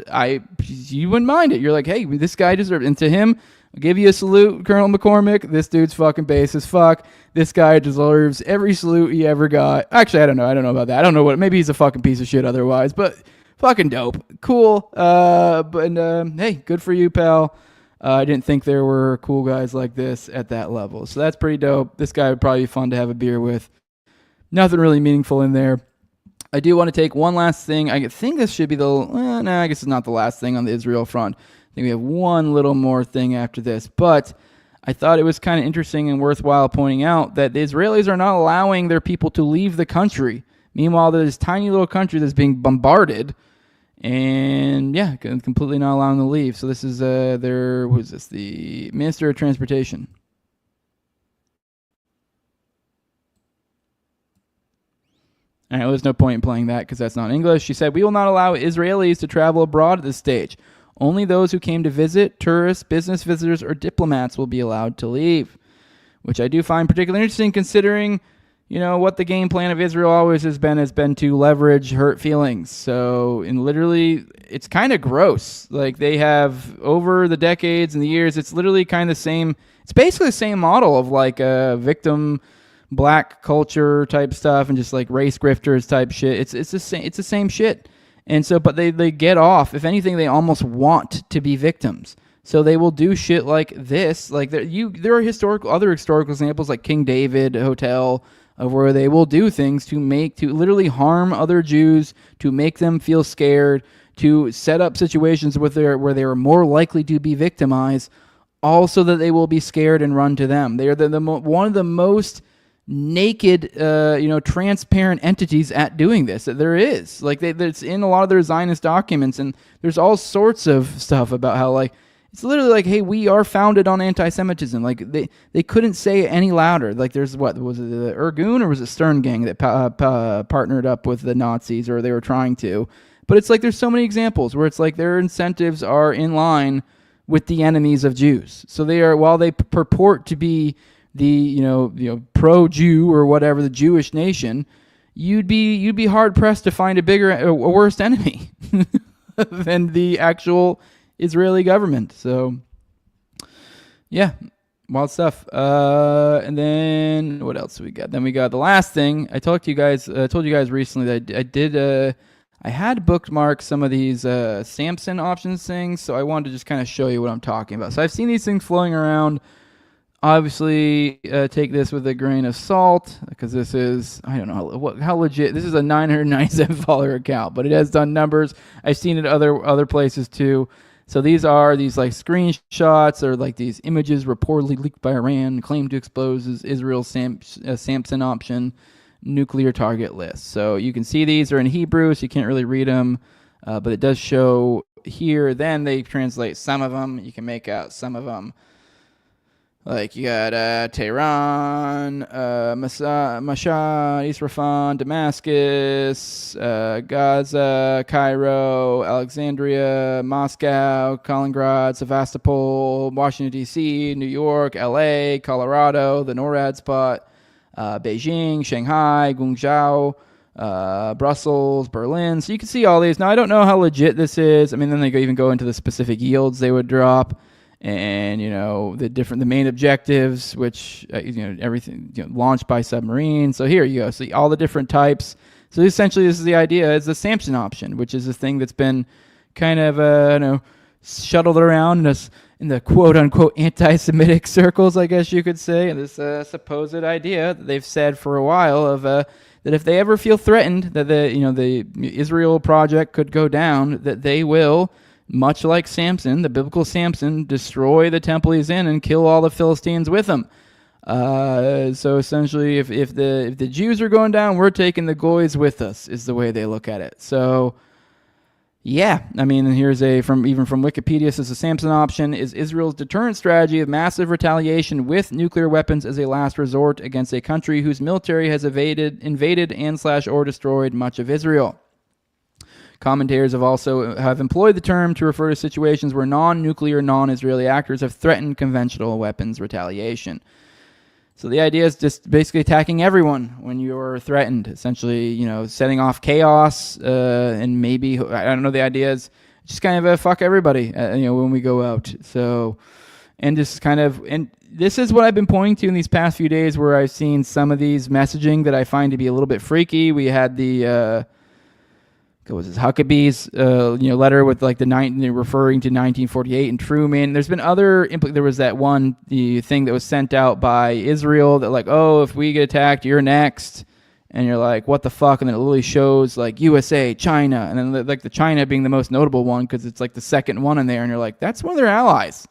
You wouldn't mind it. You're like, hey, this guy deserves. And to him, I'll give you a salute, Colonel McCormick. This dude's fucking base as fuck. This guy deserves every salute he ever got. Actually, I don't know. I don't know about that. I don't know what. Maybe he's a fucking piece of shit otherwise. But fucking dope. Cool. Hey, good for you, pal. I didn't think there were cool guys like this at that level. So that's pretty dope. This guy would probably be fun to have a beer with. Nothing really meaningful in there. I do want to take one last thing. I think this should be I guess it's not the last thing on the Israel front. I think we have one little more thing after this. But I thought it was kind of interesting and worthwhile pointing out that the Israelis are not allowing their people to leave the country. Meanwhile, there's this tiny little country that's being bombarded. And yeah, completely not allowing them to leave. So this is the Minister of Transportation. All right, well, there's no point in playing that because that's not English. She said, we will not allow Israelis to travel abroad at this stage. Only those who came to visit, tourists, business visitors, or diplomats will be allowed to leave. Which I do find particularly interesting considering, you know, what the game plan of Israel always has been to leverage hurt feelings. So, literally, it's kind of gross. Like, they have, over the decades and the years, it's literally kind of the same, it's basically the same model of, like, a victim, black culture type stuff and just, like, race grifters type shit. It's the same shit. And so, but they get off. If anything, they almost want to be victims. So they will do shit like this. Like, there are other historical examples, like King David Hotel, of where they will do things to literally harm other Jews, to make them feel scared, to set up situations where they are more likely to be victimized, also that they will be scared and run to them. They are one of the most naked, transparent entities at doing this that there is. Like, it's in a lot of their Zionist documents, and there's all sorts of stuff about how, like, it's literally like, hey, we are founded on anti-Semitism. Like, they couldn't say it any louder. Like, there's was it the Irgun or was it Stern Gang that partnered up with the Nazis, or they were trying to? But it's like there's so many examples where it's like their incentives are in line with the enemies of Jews. So they are, while they purport to be the pro-Jew or whatever, the Jewish nation, you'd be hard pressed to find a worse enemy than the actual Israeli government. So, yeah, wild stuff. And then what else we got? Then we got the last thing. I told you guys recently that I had bookmarked some of these Samson options things, so I wanted to just kind of show you what I'm talking about. So I've seen these things flowing around. Obviously, take this with a grain of salt, because this is, I don't know how legit. This is a 997 follower account, but it has done numbers. I've seen it other places too. So these are like screenshots or like these images reportedly leaked by Iran, claimed to expose Israel's Samson option nuclear target list. So you can see these are in Hebrew, so you can't really read them, but it does show here. Then they translate some of them. You can make out some of them. Like, you got Tehran, Mashhad, Isfahan, Damascus, Gaza, Cairo, Alexandria, Moscow, Kaliningrad, Sevastopol, Washington, D.C., New York, L.A., Colorado, the NORAD spot, Beijing, Shanghai, Guangzhou, Brussels, Berlin. So you can see all these. Now, I don't know how legit this is. I mean, then they even go into the specific yields they would drop. And, the main objectives, which, everything, launched by submarine. So here you go. See all the different types. So essentially, this is the idea. It's the Samson option, which is a thing that's been kind of, shuttled around in the quote-unquote anti-Semitic circles, I guess you could say. And this supposed idea that they've said for a while of that if they ever feel threatened that the Israel project could go down, that they will, much like Samson, the biblical Samson, destroy the temple he's in and kill all the Philistines with him. So essentially, if the Jews are going down, we're taking the goys with us, is the way they look at it. So, yeah, I mean, here's from Wikipedia, says the Samson option is Israel's deterrent strategy of massive retaliation with nuclear weapons as a last resort against a country whose military has invaded and/or destroyed much of Israel. Commentators have employed the term to refer to situations where non-nuclear, non-Israeli actors have threatened conventional weapons retaliation. So the idea is just basically attacking everyone when you're threatened, essentially, setting off chaos, and maybe, I don't know, the idea is just kind of fuck everybody, when we go out. So, and just and this is what I've been pointing to in these past few days where I've seen some of these messaging that I find to be a little bit freaky. We had the, Huckabee's, letter with like referring to 1948 and Truman. There's been other, there was that one, the thing that was sent out by Israel that like, oh, if we get attacked, you're next. And you're like, what the fuck? And then it literally shows like USA, China. And then like the China being the most notable one because it's like the second one in there. And you're like, that's one of their allies.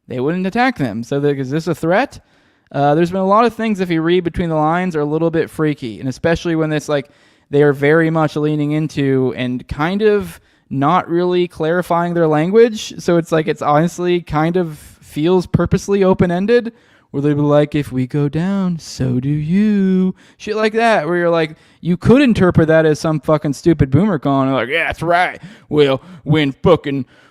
They wouldn't attack them. So is this a threat? There's been a lot of things, if you read between the lines, are a little bit freaky. And especially when it's like, they are very much leaning into and kind of not really clarifying their language. So it's like, it's honestly kind of feels purposely open-ended, where they'd be like, if we go down, so do you. Shit like that, where you're like, you could interpret that as some fucking stupid boomer calling, like, yeah, that's right. Well, when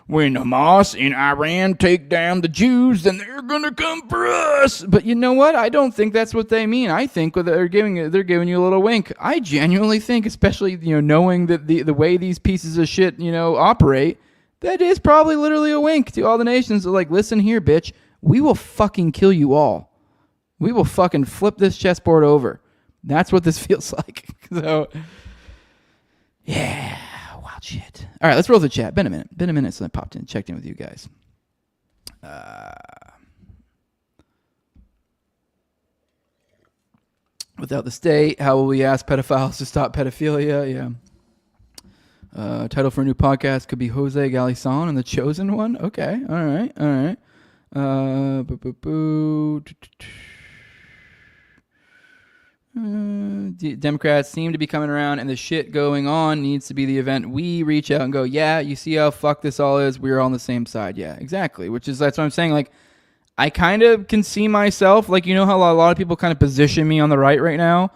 Hamas in Iran take down the Jews, then they're gonna come for us. But you know what? I don't think that's what they mean. I think they're giving you a little wink. I genuinely think, especially knowing that the way these pieces of shit operate, that is probably literally a wink to all the nations. They're like, listen here, bitch. We will fucking kill you all. We will fucking flip this chessboard over. That's what this feels like. So, yeah. Shit. All right, let's roll the chat. Been a minute since I popped in, checked in with you guys. Without the state, how will we ask pedophiles to stop pedophilia? Yeah. Title for a new podcast could be Jose Galison and the Chosen One. Okay. All right. Democrats seem to be coming around, and the shit going on needs to be the event we reach out and go, yeah, you see how fucked this all is? We're all on the same side. Yeah, exactly. That's what I'm saying. Like, I kind of can see myself, like, how a lot of people kind of position me on the right now.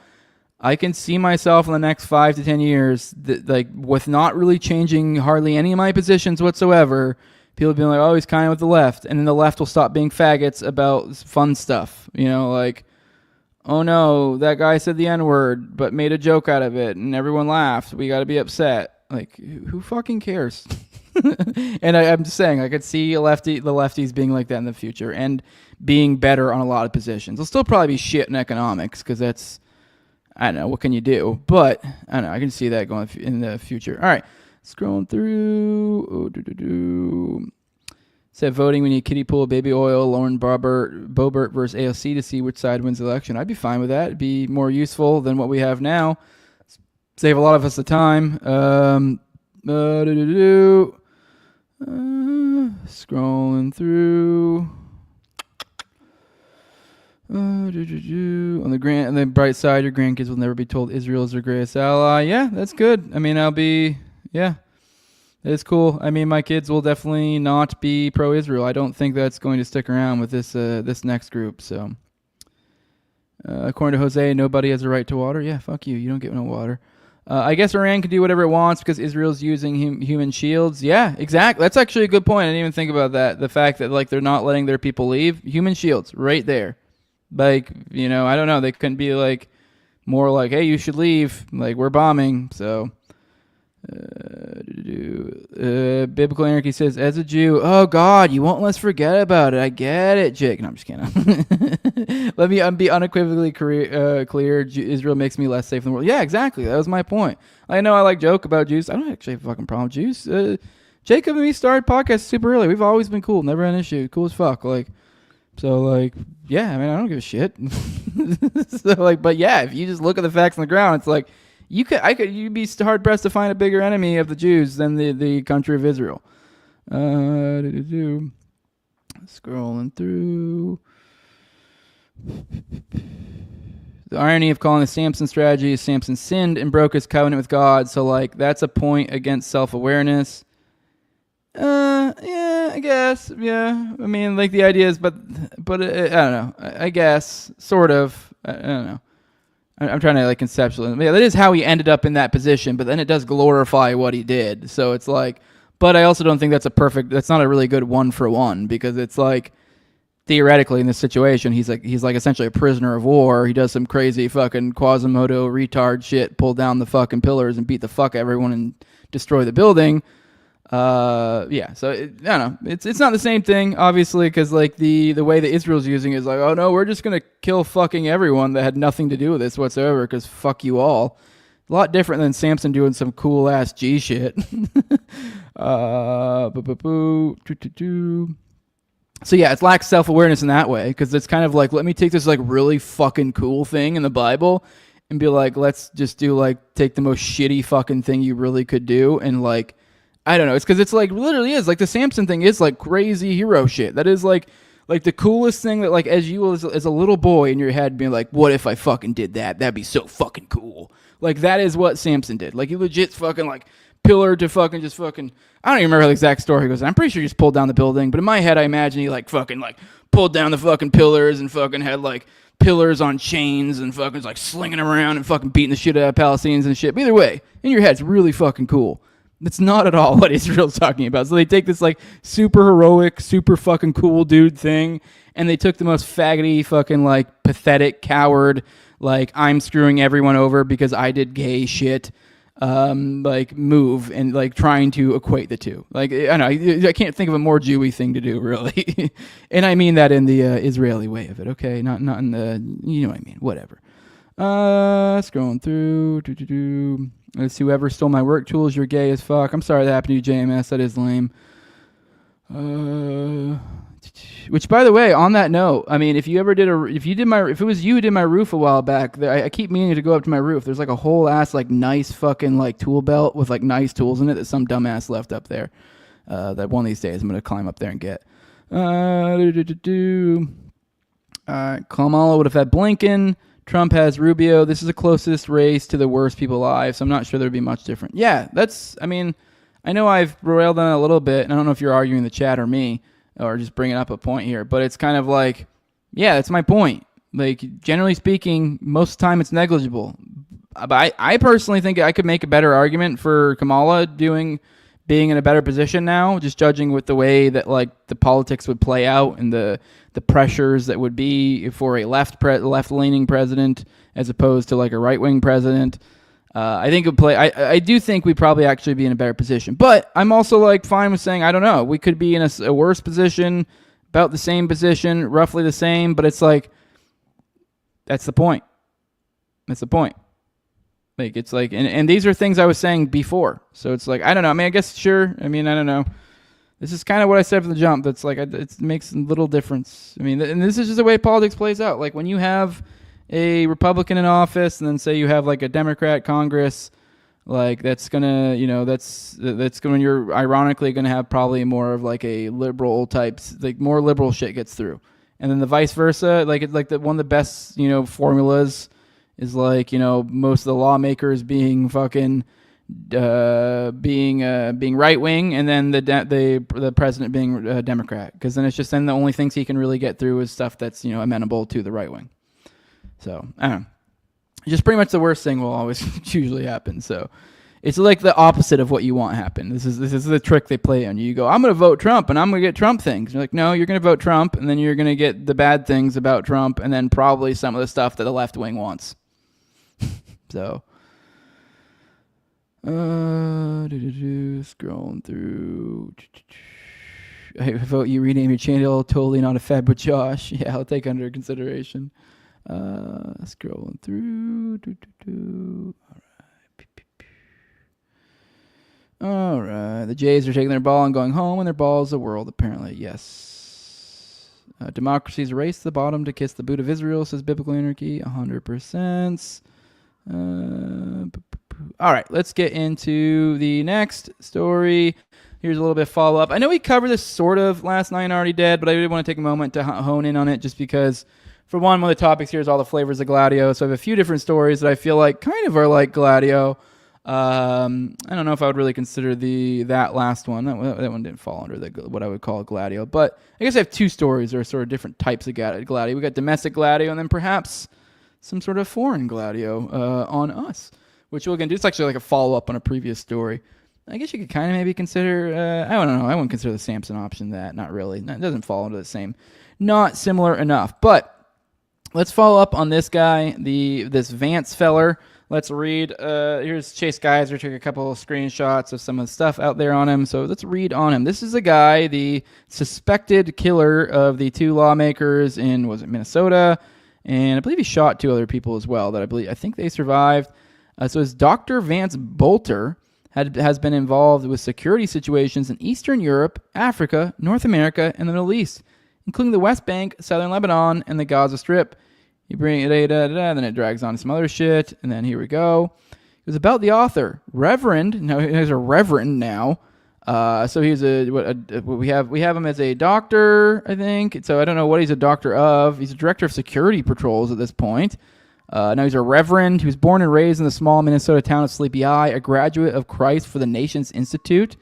I can see myself in the next 5 to 10 years, like, with not really changing hardly any of my positions whatsoever. People being like, oh, he's kind of with the left, and then the left will stop being faggots about fun stuff. Like, oh no, that guy said the N-word, but made a joke out of it, and everyone laughed. We got to be upset. Like, who fucking cares? And I'm just saying, I could see the lefties being like that in the future, and being better on a lot of positions. They'll still probably be shit in economics, because that's, I don't know, what can you do? But, I don't know, I can see that going in the future. All right, scrolling through. Said voting, we need kiddie pool, baby oil, Lauren Boebert versus AOC to see which side wins the election. I'd be fine with that. It'd be more useful than what we have now. Save a lot of us the time. Scrolling through. On the bright side, your grandkids will never be told Israel is their greatest ally. Yeah, that's good. I mean, it's cool. I mean, my kids will definitely not be pro-Israel. I don't think that's going to stick around with this next group. So, according to Jose, nobody has a right to water. Yeah, fuck you. You don't get no water. I guess Iran can do whatever it wants because Israel's using human shields. Yeah, exactly. That's actually a good point. I didn't even think about that. The fact that like they're not letting their people leave. Human shields, right there. Like, I don't know. They couldn't be like more like, hey, you should leave. Like, we're bombing. So. Biblical Anarchy says, as a Jew, oh God, you won't let us forget about it. I get it, Jake. No, I'm just kidding. Let me be unequivocally clear. Israel makes me less safe in the world. Yeah, exactly. That was my point. I know I like joke about Jews. I don't actually have a fucking problem with Jews. Jacob and me started podcasts super early. We've always been cool. Never had an issue. Cool as fuck. Like, So like, yeah, I mean, I don't give a shit. So like, but yeah, if you just look at the facts on the ground, it's like you'd be hard pressed to find a bigger enemy of the Jews than the country of Israel. Scrolling through. The irony of calling the Samson strategy is Samson sinned and broke his covenant with God. So like, that's a point against self-awareness. Yeah, I guess. Yeah, I mean, like the idea is, but I don't know. I guess, sort of. I don't know. I'm trying to like conceptualize. Yeah, that is how he ended up in that position. But then it does glorify what he did. So it's like, but I also don't think that's that's not a really good 1-for-1, because it's like, theoretically in this situation, he's like essentially a prisoner of war. He does some crazy fucking Quasimodo retard shit, pull down the fucking pillars and beat the fuck out of everyone and destroy the building. Yeah, so I don't know. It's not the same thing, obviously, because like the way that Israel's using it is like, oh no, we're just gonna kill fucking everyone that had nothing to do with this whatsoever, because fuck you all. A lot different than Samson doing some cool ass G shit. So yeah, it lacks self-awareness in that way, because it's kind of like, let me take this like really fucking cool thing in the Bible and be like, let's just do like, take the most shitty fucking thing you really could do and like, I don't know. It's because it's like literally is like the Samson thing is like crazy hero shit. That is like the coolest thing that like as you as a little boy in your head being like, what if I fucking did that? That'd be so fucking cool. Like that is what Samson did. Like he legit fucking like pillar to fucking just fucking. I don't even remember the exact story he goes. I'm pretty sure he just pulled down the building, but in my head I imagine he like fucking like pulled down the fucking pillars and fucking had like pillars on chains and fucking like slinging around and fucking beating the shit out of Palestinians and shit. But either way, in your head it's really fucking cool. That's not at all what Israel's talking about. So they take this like super heroic, super fucking cool dude thing, and they took the most faggoty fucking like pathetic coward, like I'm screwing everyone over because I did gay shit, like move, and like trying to equate the two. Like I don't know, I can't think of a more Jewy thing to do really, and I mean that in the Israeli way of it. Okay, not in the, you know what I mean. Whatever. Scrolling through. Let's see, whoever stole my work tools, you're gay as fuck. I'm sorry that happened to you, JMS. That is lame. Which, by the way, on that note, I mean, if it was you who did my roof a while back, I keep meaning to go up to my roof. There's like a whole ass like nice fucking like tool belt with like nice tools in it that some dumbass left up there. That one of these days I'm gonna climb up there and get. Kamala would have had Blinken. Trump has Rubio. This is the closest race to the worst people alive, so I'm not sure there'd be much different. Yeah, I mean, I know I've railed on it a little bit, and I don't know if you're arguing the chat or me, or just bringing up a point here, but it's kind of like, yeah, that's my point. Like, generally speaking, most of the time it's negligible. But I personally think I could make a better argument for Kamala being in a better position now, just judging with the way that like the politics would play out and the pressures that would be for a left-leaning president as opposed to like a right-wing president. I think it would play. I do think we'd probably actually be in a better position. But I'm also like fine with saying I don't know. We could be in a worse position, about the same position, roughly the same. But it's like that's the point. That's the point. Like it's like, and these are things I was saying before. So it's like I don't know. I mean, I guess sure. I mean, I don't know. This is kind of what I said from the jump. That's like it makes little difference. I mean, and this is just the way politics plays out. Like when you have a Republican in office, and then say you have like a Democrat Congress, like that's gonna, that's gonna, you're ironically gonna have probably more of like a liberal types, like more liberal shit gets through, and then the vice versa. Like it's like one of the best formulas is like most of the lawmakers being fucking. Being right wing, and then the president being a Democrat, because then it's just then the only things he can really get through is stuff that's amenable to the right wing. So I don't know, just pretty much the worst thing will always usually happen. So it's like the opposite of what you want happen. This is the trick they play on you. You go, I'm gonna vote Trump and I'm gonna get Trump things. You're like, no, you're gonna vote Trump, and then you're gonna get the bad things about Trump, and then probably some of the stuff that the left wing wants. So. Scrolling through. I vote you rename your channel. Totally not a fed with Josh. Yeah, I'll take under consideration. Scrolling through. All right. The Jays are taking their ball and going home, and their ball is the world, apparently. Yes. Democracy's race to the bottom to kiss the boot of Israel, says Biblical Anarchy, 100%. All right, let's get into the next story. Here's a little bit of follow-up. I know we covered this sort of last night and already did, but I did want to take a moment to hone in on it just because, for one of the topics here is all the flavors of Gladio. So I have a few different stories that I feel like kind of are like Gladio. I don't know if I would really consider that last one. That one didn't fall under what I would call a Gladio. But I guess I have two stories that are sort of different types of Gladio. We got domestic Gladio and then perhaps some sort of foreign Gladio on us, which we're going to do. It's actually like a follow-up on a previous story. I guess you could kind of maybe consider, I don't know, I wouldn't consider the Samson option that. Not really. It doesn't fall into the same. Not similar enough. But let's follow up on this guy, this Vance feller. Let's read. Here's Chase Geiser. Took a couple of screenshots of some of the stuff out there on him. So let's read on him. This is a guy, the suspected killer of the two lawmakers in, was it Minnesota? And I believe he shot two other people as well that I think they survived. So it's Dr. Vance Bolter has been involved with security situations in Eastern Europe, Africa, North America, and the Middle East, including the West Bank, Southern Lebanon, and the Gaza Strip. You bring it, then it drags on to some other shit, and then here we go. It was about the author, Reverend. No, he's a Reverend now. So he's we have him as a doctor, I think. So I don't know what he's a doctor of. He's a director of security patrols at this point. Now he's a Reverend. He was born and raised in the small Minnesota town of Sleepy Eye, a graduate of Christ for the Nations Institute,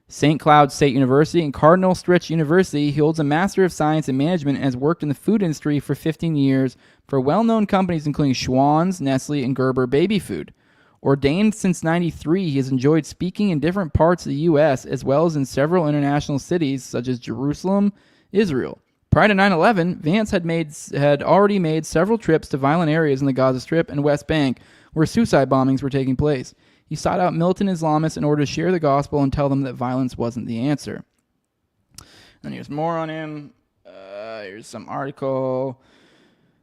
St. Cloud State University, and Cardinal Stritch University. He holds a Master of Science in Management and has worked in the food industry for 15 years for well-known companies including Schwann's, Nestle, and Gerber Baby Food. Ordained since 1993, he has enjoyed speaking in different parts of the U.S. as well as in several international cities such as Jerusalem, Israel. Prior to 9/11, Vance had already made several trips to violent areas in the Gaza Strip and West Bank where suicide bombings were taking place. He sought out militant Islamists in order to share the gospel and tell them that violence wasn't the answer. And here's more on him. Here's some article.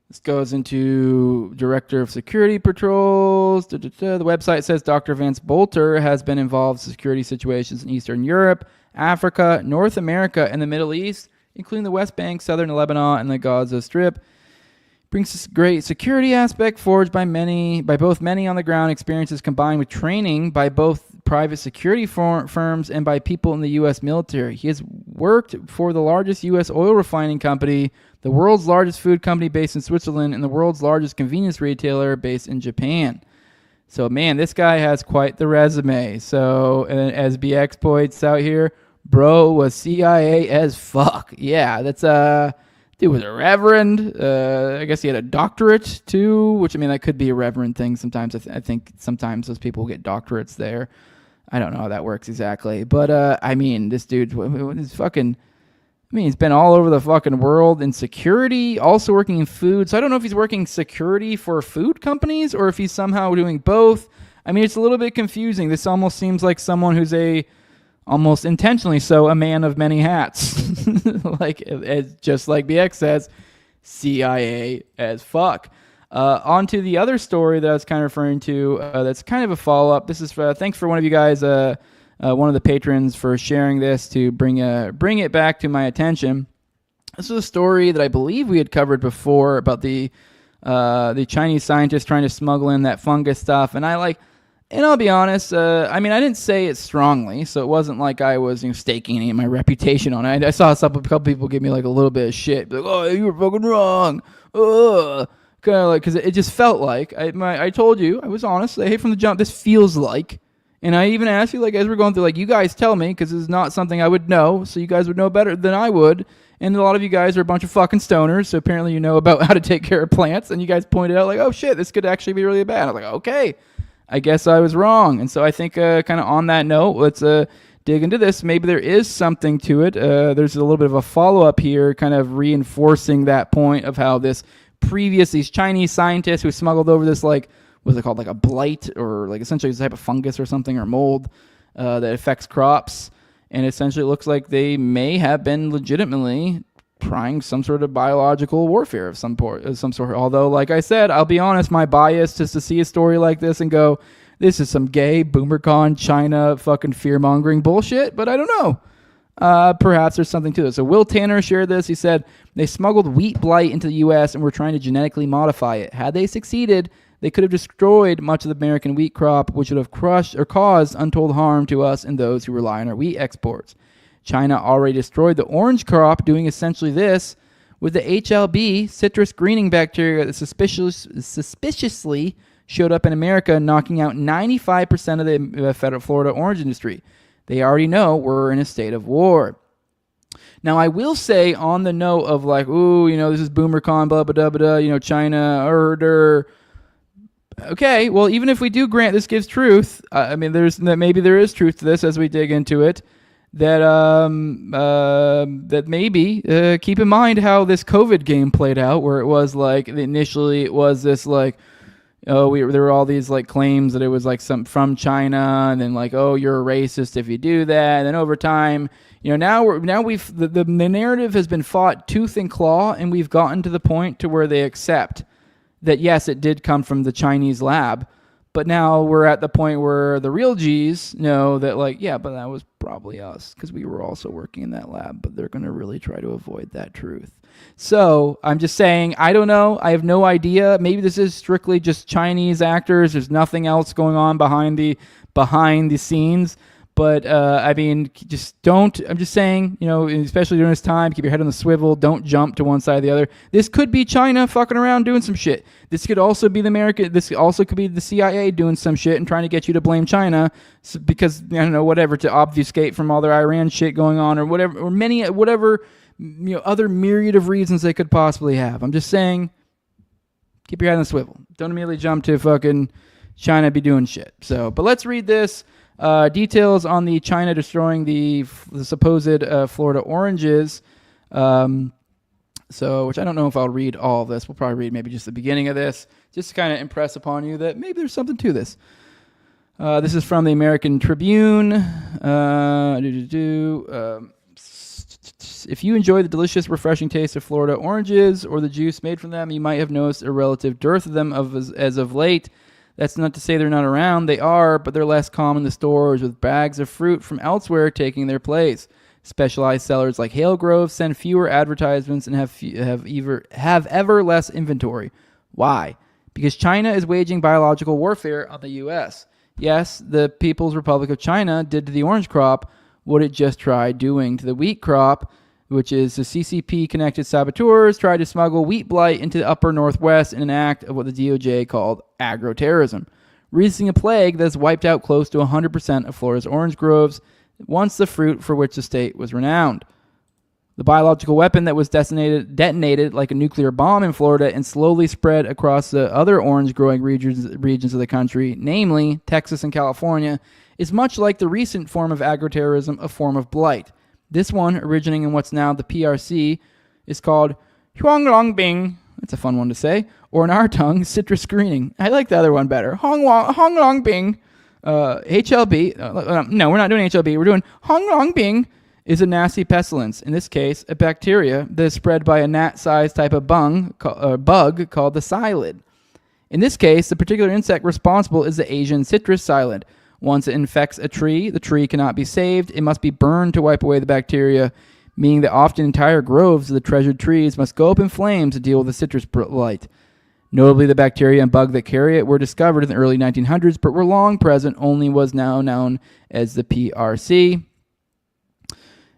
This goes into Director of Security Patrols. The website says Dr. Vance Bolter has been involved in security situations in Eastern Europe, Africa, North America, and the Middle East, including the West Bank, Southern Lebanon, and the Gaza Strip. Brings this great security aspect forged by both many on the ground experiences combined with training by both private security firms and by people in the U.S. military. He has worked for the largest U.S. oil refining company, the world's largest food company based in Switzerland, and the world's largest convenience retailer based in Japan. So, man, this guy has quite the resume. So, as BX points out here, bro was CIA as fuck. Yeah, that's dude was a reverend. I guess he had a doctorate too, which I mean that could be a reverend thing. Sometimes I think sometimes those people get doctorates there. I don't know how that works exactly, but I mean this dude is fucking. I mean he's been all over the fucking world in security, also working in food. So I don't know if he's working security for food companies or if he's somehow doing both. I mean it's a little bit confusing. This almost seems like someone who's almost intentionally so, a man of many hats. Just like BX says, CIA as fuck. On to the other story that I was kind of referring to, that's kind of a follow-up. This is thanks for one of you guys, one of the patrons, for sharing this to bring it back to my attention. This is a story that I believe we had covered before about the Chinese scientists trying to smuggle in that fungus stuff, and I'll be honest, I mean, I didn't say it strongly, so it wasn't like I was staking any of my reputation on it. I saw a couple people give me a little bit of shit, like, oh, you were fucking wrong. Kind of because it just felt like, I told you, I was honest, hey, from the jump, this feels like, and I even asked you, as we're going through, you guys tell me, because it's not something I would know, so you guys would know better than I would, and a lot of you guys are a bunch of fucking stoners, so apparently you know about how to take care of plants, and you guys pointed out, oh shit, this could actually be really bad. I was like, okay. I guess I was wrong. And so I think kind of on that note, let's dig into this. Maybe there is something to it. There's a little bit of a follow-up here kind of reinforcing that point of how these Chinese scientists who smuggled over this, what's it called, a blight or essentially a type of fungus or something or mold that affects crops. And essentially it looks like they may have been legitimately trying some sort of biological warfare of some sort. Although, like I said, I'll be honest, my bias is to see a story like this and go, this is some gay BoomerCon China fucking fear-mongering bullshit, but I don't know. perhaps there's something to it. So Will Tanner shared this. He said, they smuggled wheat blight into the U.S. and were trying to genetically modify it. Had they succeeded, they could have destroyed much of the American wheat crop, which would have crushed or caused untold harm to us and those who rely on our wheat exports. China already destroyed the orange crop, doing essentially this with the HLB, citrus greening bacteria that suspiciously showed up in America, knocking out 95% of the federal Florida orange industry. They already know we're in a state of war. Now, I will say on the note of like, ooh, this is BoomerCon, blah, blah, blah, blah, China, okay, well, even if we do grant this gives truth, maybe there is truth to this as we dig into it, that maybe keep in mind how this COVID game played out, where it was like initially it was this like, there were all these like claims that it was like some from China, and then like, oh, you're a racist if you do that, and then over time, the narrative has been fought tooth and claw, and we've gotten to the point to where they accept that yes, it did come from the Chinese lab, but now we're at the point where the real G's know that like, yeah, but that was probably us because we were also working in that lab, but they're going to really try to avoid that truth. So I'm just saying, I don't know. I have no idea. Maybe this is strictly just Chinese actors. There's nothing else going on behind the scenes. But, just don't, I'm just saying, especially during this time, keep your head on the swivel. Don't jump to one side or the other. This could be China fucking around doing some shit. This could also be this also could be the CIA doing some shit and trying to get you to blame China because, whatever, to obfuscate from all their Iran shit going on or whatever, or whatever, other myriad of reasons they could possibly have. I'm just saying, keep your head on the swivel. Don't immediately jump to fucking China be doing shit. So, but let's read this. Details on the China destroying the supposed Florida oranges. Which I don't know if I'll read all of this. We'll probably read maybe just the beginning of this, just to kind of impress upon you that maybe there's something to this. This is from the American Tribune. If you enjoy the delicious, refreshing taste of Florida oranges or the juice made from them, you might have noticed a relative dearth of them as of late. That's not to say they're not around. They are, but they're less common in the stores, with bags of fruit from elsewhere taking their place. Specialized sellers like Hale Grove send fewer advertisements and have ever less inventory. Why? Because China is waging biological warfare on the U.S. Yes, the People's Republic of China did to the orange crop what it just tried doing to the wheat crop, which is the CCP-connected saboteurs tried to smuggle wheat blight into the upper Northwest in an act of what the DOJ called agroterrorism, releasing a plague that has wiped out close to 100% of Florida's orange groves, once the fruit for which the state was renowned. The biological weapon that was detonated like a nuclear bomb in Florida and slowly spread across the other orange-growing regions of the country, namely Texas and California, is much like the recent form of agroterrorism, a form of blight. This one, originating in what's now the PRC, is called Huanglongbing. That's a fun one to say. Or in our tongue, citrus greening. I like the other one better. Honglongbing. HLB. No, we're not doing HLB. We're doing Honglongbing is a nasty pestilence. In this case, a bacteria that is spread by a gnat-sized type of bug called the psyllid. In this case, the particular insect responsible is the Asian citrus psyllid. Once it infects a tree, the tree cannot be saved. It must be burned to wipe away the bacteria, meaning that often entire groves of the treasured trees must go up in flames to deal with the citrus blight. Notably, the bacteria and bug that carry it were discovered in the early 1900s, but were long present, only was now known as the PRC.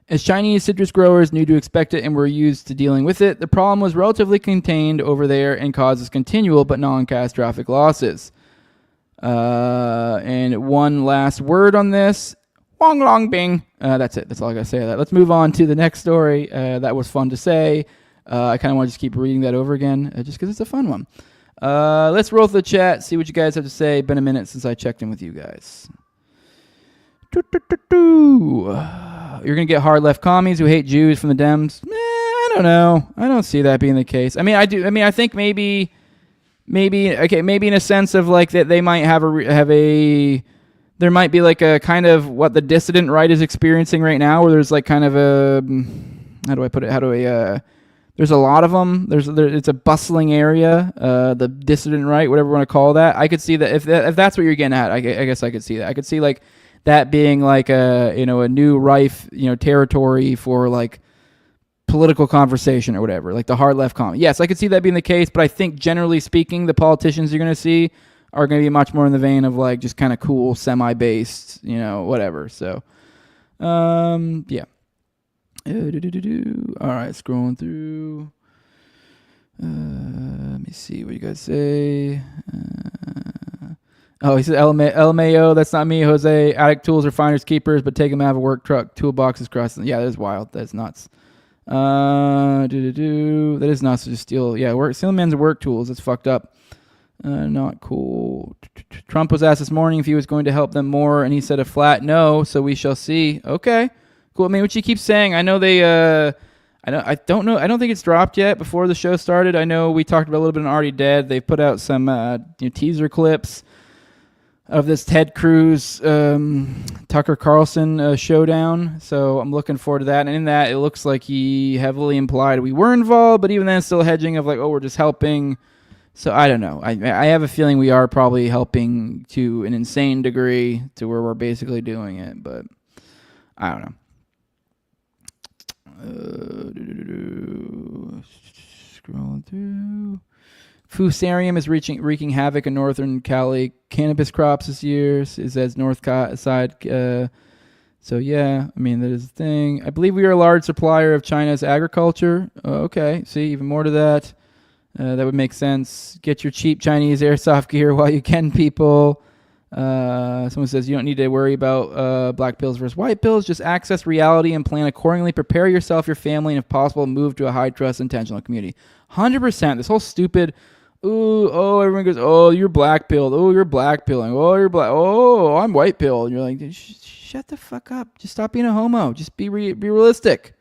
As Chinese citrus growers knew to expect it and were used to dealing with it, the problem was relatively contained over there and causes continual but non-catastrophic losses. And one last word on this. Wong long bing. That's it. That's all I got to say. Let's move on to the next story. That was fun to say. I kind of want to just keep reading that over again, just because it's a fun one. Let's roll through the chat, see what you guys have to say. Been a minute since I checked in with you guys. You're going to get hard left commies who hate Jews from the Dems. I don't know. I don't see that being the case. I mean, I do. I mean, I think maybe in a sense of like that they might have a there might be like a kind of what the dissident right is experiencing right now, where there's like kind of a, how do I put it? There's a lot of them. It's a bustling area. The dissident right, whatever you want to call that. I could see that if that's what you're getting at. I guess I could see that. I could see like that being like a new rife territory for like political conversation or whatever, like the hard left comment. Yes, I could see that being the case, but I think generally speaking, the politicians you're going to see are going to be much more in the vein of like just kind of cool, semi-based, whatever. So, yeah. All right, scrolling through. Let me see what you guys say. He said LMAO, that's not me, Jose. Attic tools are finders keepers, but take them out of a work truck. Toolboxes crossing. Yeah, that is wild. That's nuts. That is nuts to steal. Yeah, stealing men's work tools. That's fucked up. Not cool. Trump was asked this morning if he was going to help them more, and he said a flat no, so we shall see. Okay, cool. I mean, what you keep saying, I know they, I don't know. I don't think it's dropped yet before the show started. I know we talked about a little bit on Already Dead. They've put out some teaser clips of this Ted Cruz, Tucker Carlson showdown. So I'm looking forward to that. And in that, it looks like he heavily implied we were involved, but even then still hedging of like, oh, we're just helping. So I don't know. I have a feeling we are probably helping to an insane degree to where we're basically doing it, but I don't know. Scrolling through. Fusarium is wreaking havoc in northern Cali cannabis crops this year. It says north side. So yeah, I mean that is the thing. I believe we are a large supplier of China's agriculture. Okay, see, even more to that. That would make sense. Get your cheap Chinese airsoft gear while you can, people. Someone says you don't need to worry about black pills versus white pills. Just access reality and plan accordingly. Prepare yourself, your family, and if possible, move to a high-trust, intentional community. 100%. This whole stupid, everyone goes, oh, you're black pilled. Oh, you're black pilling. Oh, you're black. Oh, I'm white pilled. And you're like, shut the fuck up. Just stop being a homo. Just be realistic.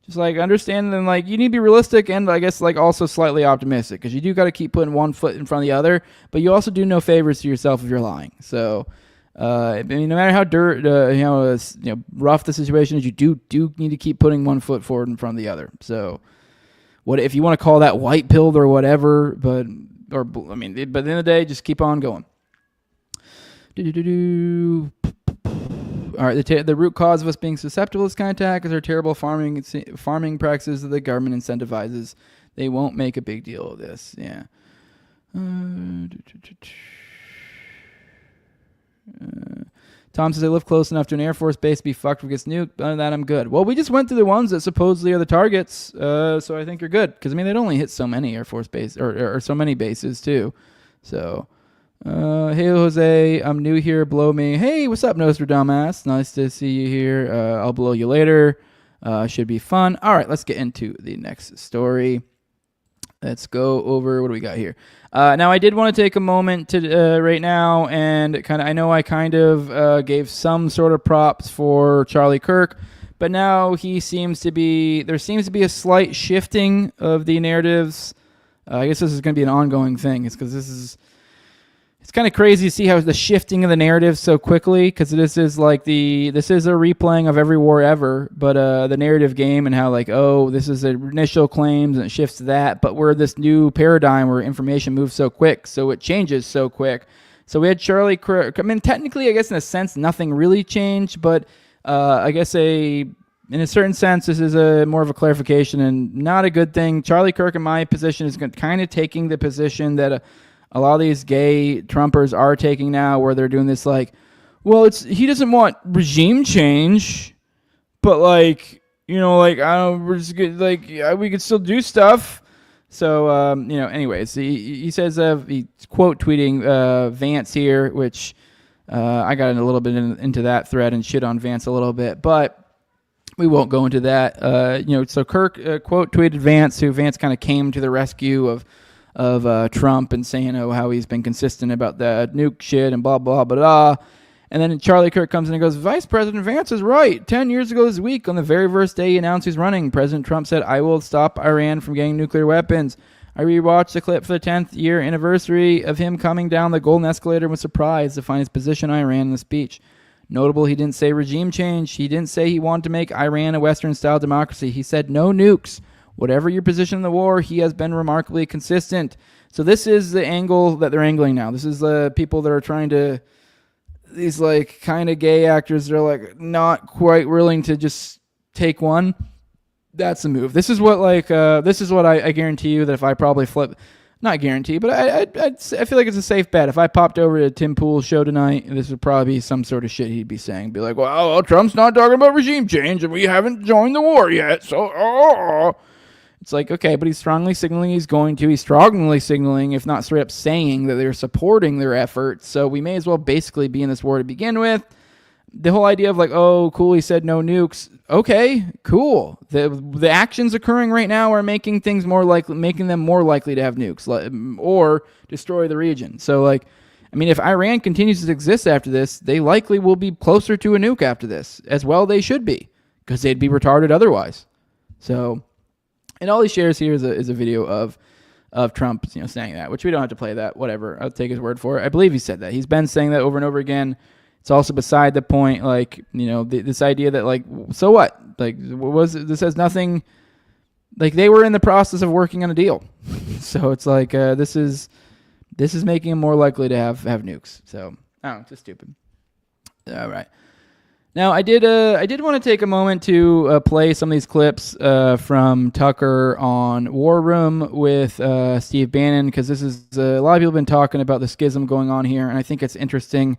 Just like understand and like you need to be realistic and I guess like also slightly optimistic because you do got to keep putting one foot in front of the other, but you also do no favors to yourself if you're lying. So, I mean, no matter how rough the situation is, you do need to keep putting one foot forward in front of the other. So, what if you want to call that white pilled or whatever? But at the end of the day, just keep on going. All right, the root cause of us being susceptible to this kind of attack is our terrible farming practices that the government incentivizes. They won't make a big deal of this. Yeah. Tom says, I live close enough to an Air Force base to be fucked if it gets nuked. Other than that, I'm good. Well, we just went through the ones that supposedly are the targets, so I think you're good. Because, I mean, they'd only hit so many Air Force bases, or so many bases, too. So... hey Jose, I'm new here, blow me. Hey, what's up, Nostradamus? Nice to see you here. I'll blow you later. Should be fun. All right, let's get into the next story. Let's go over what do we got here. Now I did want to take a moment to right now and I know I gave some sort of props for Charlie Kirk, but now there seems to be a slight shifting of the narratives. I guess this is going to be an ongoing thing. It's because it's kind of crazy to see how the shifting of the narrative so quickly, because this is a replaying of every war ever, but the narrative game and how this is the initial claims and it shifts to that, but we're this new paradigm where information moves so quick, so it changes so quick. So we had Charlie Kirk. I mean, technically, I guess in a sense, nothing really changed, but I guess in a certain sense, this is more of a clarification and not a good thing. Charlie Kirk, in my position, is kind of taking the position that a lot of these gay Trumpers are taking now, where they're doing this he doesn't want regime change, but we're just good, we could still do stuff. So anyways, he says he quote tweeting Vance here, which I got a little bit into that thread and shit on Vance a little bit, but we won't go into that. So Kirk quote tweeted Vance, who Vance kind of came to the rescue of Trump and saying how he's been consistent about the nuke shit and blah, blah, blah, blah. And then Charlie Kirk comes in and goes, Vice President Vance is right. 10 years ago this week, on the very first day he announced he's running, President Trump said, I will stop Iran from getting nuclear weapons. I rewatched the clip for the 10th year anniversary of him coming down the golden escalator and was surprised to find his position on Iran in the speech. Notable, he didn't say regime change. He didn't say he wanted to make Iran a Western-style democracy. He said no nukes. Whatever your position in the war, he has been remarkably consistent. So this is the angle that they're angling now. This is the people that are trying to these like kind of gay actors that are like not quite willing to just take one. That's the move. This is what I guarantee you that if I probably flip, not guarantee, but I feel like it's a safe bet. If I popped over to Tim Pool's show tonight, this would probably be some sort of shit he'd be saying. Be like, well, Trump's not talking about regime change and we haven't joined the war yet. So, It's like, okay, but he's strongly signaling he's going to. He's strongly signaling, if not straight up saying, that they're supporting their efforts. So we may as well basically be in this war to begin with. The whole idea of like, oh, cool, he said no nukes. Okay, cool. The actions occurring right now are making things making them more likely to have nukes or destroy the region. So like, I mean, if Iran continues to exist after this, they likely will be closer to a nuke after this. As well they should be, because they'd be retarded otherwise. So, and all he shares here is a video of Trump, saying that, which we don't have to play that. Whatever, I'll take his word for it. I believe he said that. He's been saying that over and over again. It's also beside the point, like, this idea that, like, so what? Like, this has nothing, like, they were in the process of working on a deal. So it's like, this is making them more likely to have nukes. So, I don't know, just stupid. All right. Now, I did want to take a moment to play some of these clips from Tucker on War Room with Steve Bannon, because this is, a lot of people have been talking about the schism going on here, and I think it's interesting.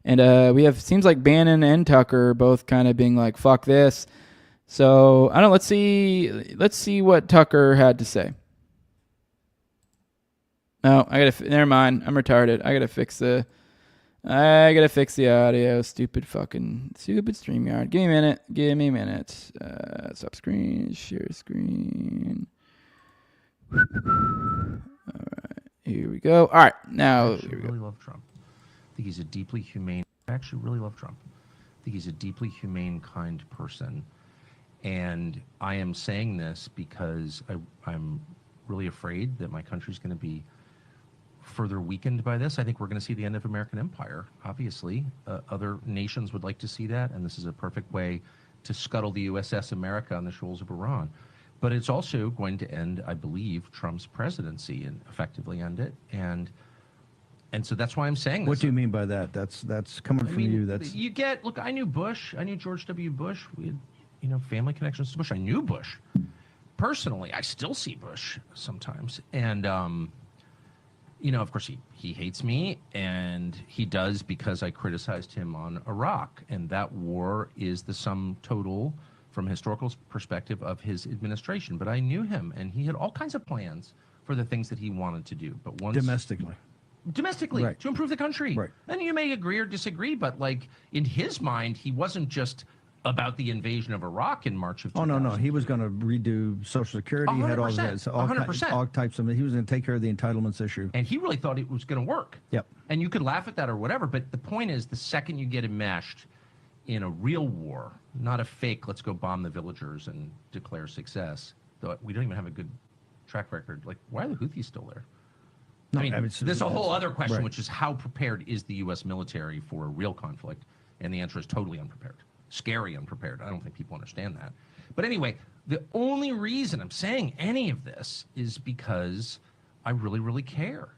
And we have, seems like Bannon and Tucker both kind of being like, fuck this. So, I don't know, let's see what Tucker had to say. No, never mind, I'm retarded. I gotta fix the audio. Stupid StreamYard. Give me a minute. Stop screen, share screen. All right, here we go. All right, now, here we go. I really love Trump. I think he's a deeply humane. I actually really love Trump. I think he's a deeply humane, kind person. And I am saying this because I'm really afraid that my country's going to be further weakened by this. I think we're going to see the end of American empire, obviously. Other nations would like to see that, and this is a perfect way to scuttle the USS America on the shoals of Iran. But it's also going to end, I believe, Trump's presidency and effectively end it. And so that's why I'm saying this. What do you mean by that? That's coming from you. Look, I knew Bush. I knew George W. Bush. We had, family connections to Bush. I knew Bush. Personally, I still see Bush sometimes. And, of course, he hates me, and he does because I criticized him on Iraq. And that war is the sum total, from a historical perspective, of his administration. But I knew him, and he had all kinds of plans for the things that he wanted to do. But once domestically, right, to improve the country. Right. And you may agree or disagree, but like in his mind, he wasn't just about the invasion of Iraq in March of 2000. Oh, no. He was going to redo Social Security. 100%, he had all that. All types of, he was going to take care of the entitlements issue. And he really thought it was going to work. Yep. And you could laugh at that or whatever, but the point is, the second you get enmeshed in a real war, not a fake, let's go bomb the villagers and declare success, though we don't even have a good track record. Like, why are the Houthis still there? No, there's a whole other question, right, which is how prepared is the U.S. military for a real conflict? And the answer is totally unprepared. Scary unprepared. I don't think people understand that. But anyway, the only reason I'm saying any of this is because I really, really care.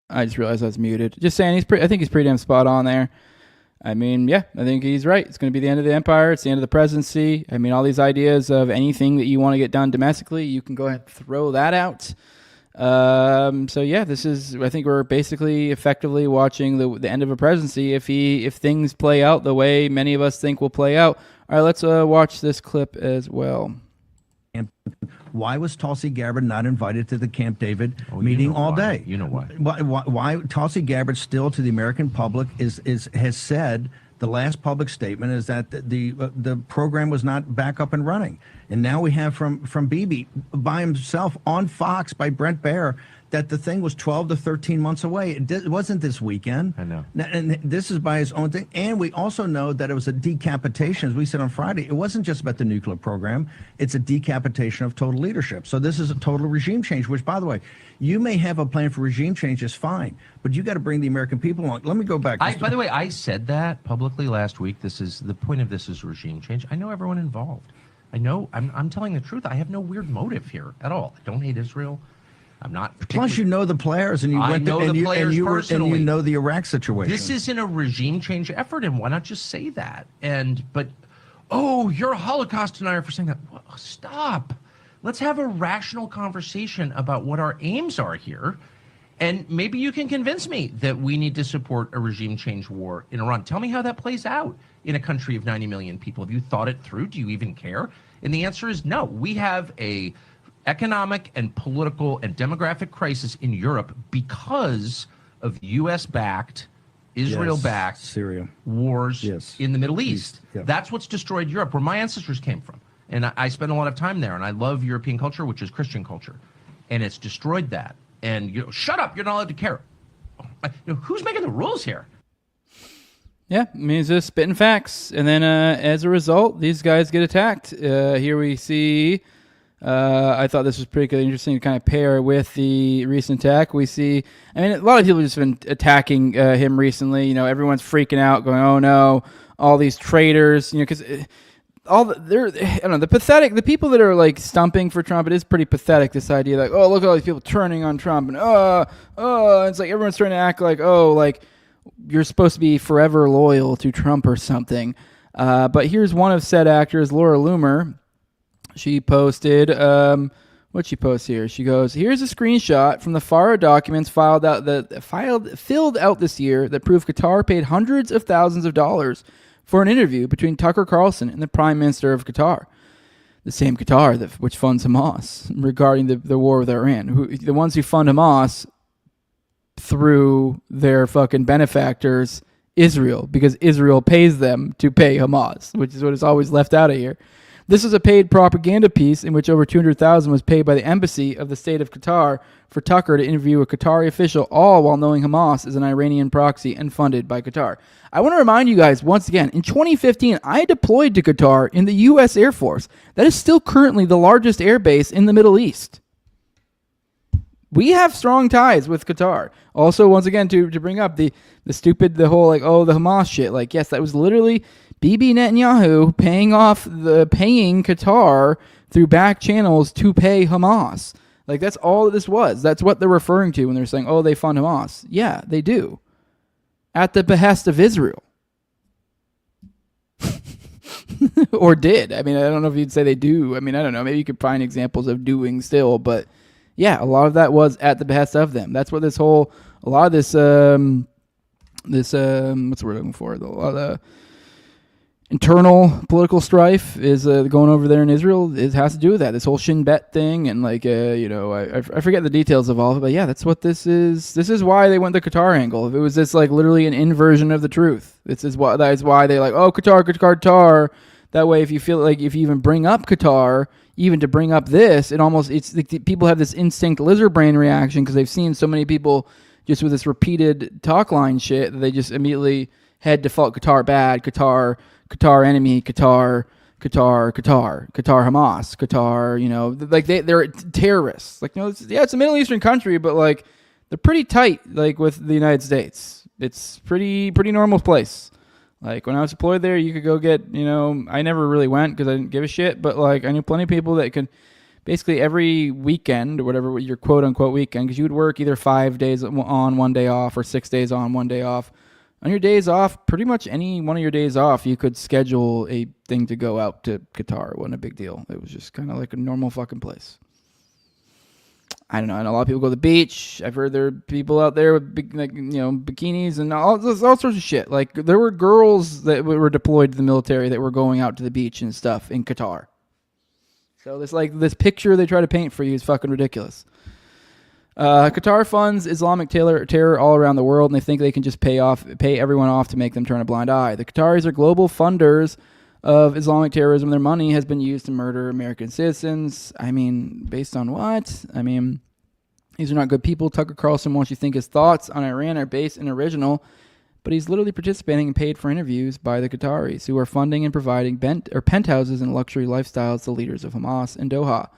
I just realized I was muted. Just saying, I think he's pretty damn spot on there. I mean, yeah, I think he's right. It's going to be the end of the empire. It's the end of the presidency. I mean, all these ideas of anything that you want to get done domestically, you can go ahead and throw that out. So yeah, I think we're basically effectively watching the end of a presidency if things play out the way many of us think will play out. All right, let's watch this clip as well. Why was Tulsi Gabbard not invited to the Camp David meeting all day? You know why. Why Tulsi Gabbard still to the American public has said, the last public statement is that the program was not back up and running. And now we have from Bibi by himself on Fox by Brent Baer that the thing was 12 to 13 months away. It wasn't this weekend. I know. And this is by his own thing. And we also know that it was a decapitation, as we said on Friday. It wasn't just about the nuclear program. It's a decapitation of total leadership. So this is a total regime change, which, by the way, you may have a plan for regime change, is fine, but you got to bring the American people along. Let me go back. By the way, I said that publicly last week. The point of this is regime change. I know everyone involved. I know I'm telling the truth. I have no weird motive here at all. I don't hate Israel. I'm not. Plus, you know the players, and you I went know and the you, players and you were, and personally. you know the Iraq situation. This isn't a regime change effort, and why not just say that? But you're a Holocaust denier for saying that. Well, stop. Let's have a rational conversation about what our aims are here. And maybe you can convince me that we need to support a regime change war in Iran. Tell me how that plays out in a country of 90 million people. Have you thought it through? Do you even care? And the answer is no. We have a economic and political and demographic crisis in Europe because of U.S.-backed, Israel-backed Syria wars in the Middle East. Yeah. That's what's destroyed Europe, where my ancestors came from. And I spend a lot of time there, and I love European culture, which is Christian culture. And it's destroyed that. And shut up, you're not allowed to care. Who's making the rules here? Yeah, I mean, it's just spitting facts. And then as a result, these guys get attacked. Here we see, I thought this was particularly interesting to kind of pair with the recent attack. We see, I mean, a lot of people have just been attacking him recently. Everyone's freaking out, going, oh no, all these traitors, because the people that are like stumping for Trump, it is pretty pathetic, this idea, like, oh, look at all these people turning on Trump, and it's like everyone's trying to act like, oh, like you're supposed to be forever loyal to Trump or something. But here's one of said actors, Laura Loomer. She posted, what'd she post here? She goes, here's a screenshot from the FARA documents filled out this year that prove Qatar paid hundreds of thousands of dollars for an interview between Tucker Carlson and the Prime Minister of Qatar, the same Qatar which funds Hamas, regarding the war with Iran. The ones who fund Hamas through their fucking benefactors, Israel, because Israel pays them to pay Hamas, which is what is always left out of here. This is a paid propaganda piece in which over $200,000 was paid by the embassy of the state of Qatar for Tucker to interview a Qatari official, all while knowing Hamas is an Iranian proxy and funded by Qatar. I want to remind you guys, once again, in 2015, I deployed to Qatar in the U.S. Air Force. That is still currently the largest air base in the Middle East. We have strong ties with Qatar. Also, once again, to bring up the whole, like, oh, the Hamas shit. Like, yes, that was literally Bibi Netanyahu paying Qatar through back channels to pay Hamas. Like, that's all that this was. That's what they're referring to when they're saying, oh, they fund Hamas. Yeah, they do. At the behest of Israel. Or did. I mean, I don't know if you'd say they do. I mean, I don't know. Maybe you could find examples of doing still, but yeah, a lot of that was at the behest of them. That's what a lot of this, what's the word I'm looking for? A lot of the internal political strife is going over there in Israel. It has to do with that. This whole Shin Bet thing, and like, I forget the details of all of it, but yeah, that's what this is. This is why they went the Qatar angle. If it was just like literally an inversion of the truth, that is why they like, oh, Qatar. That way, if you feel like if you even bring up Qatar, even to bring up this, it's like people have this instinct lizard brain reaction because they've seen so many people just with this repeated talk line shit that they just immediately head default Qatar bad, Qatar enemy, Qatar Hamas, Qatar, like they're terrorists. Like, it's a Middle Eastern country, but like they're pretty tight, like with the United States. It's pretty normal place. Like, when I was deployed there, you could go get, I never really went because I didn't give a shit, but like I knew plenty of people that could basically every weekend or whatever your quote unquote weekend, because you would work either 5 days on, 1 day off, or 6 days on, 1 day off. On your days off, pretty much any one of your days off, you could schedule a thing to go out to Qatar. It wasn't a big deal. It was just kind of like a normal fucking place. I don't know. I know a lot of people go to the beach. I've heard there are people out there with bikinis and all sorts of shit. Like, there were girls that were deployed to the military that were going out to the beach and stuff in Qatar. So this picture they try to paint for you is fucking ridiculous. Qatar funds Islamic terror all around the world, and they think they can just pay everyone off to make them turn a blind eye. The Qataris are global funders of Islamic terrorism. Their money has been used to murder American citizens. I mean, based on what? I mean, these are not good people. Tucker Carlson wants you to think his thoughts on Iran are based and original, but he's literally participating and paid for interviews by the Qataris, who are funding and providing penthouses and luxury lifestyles to leaders of Hamas in Doha.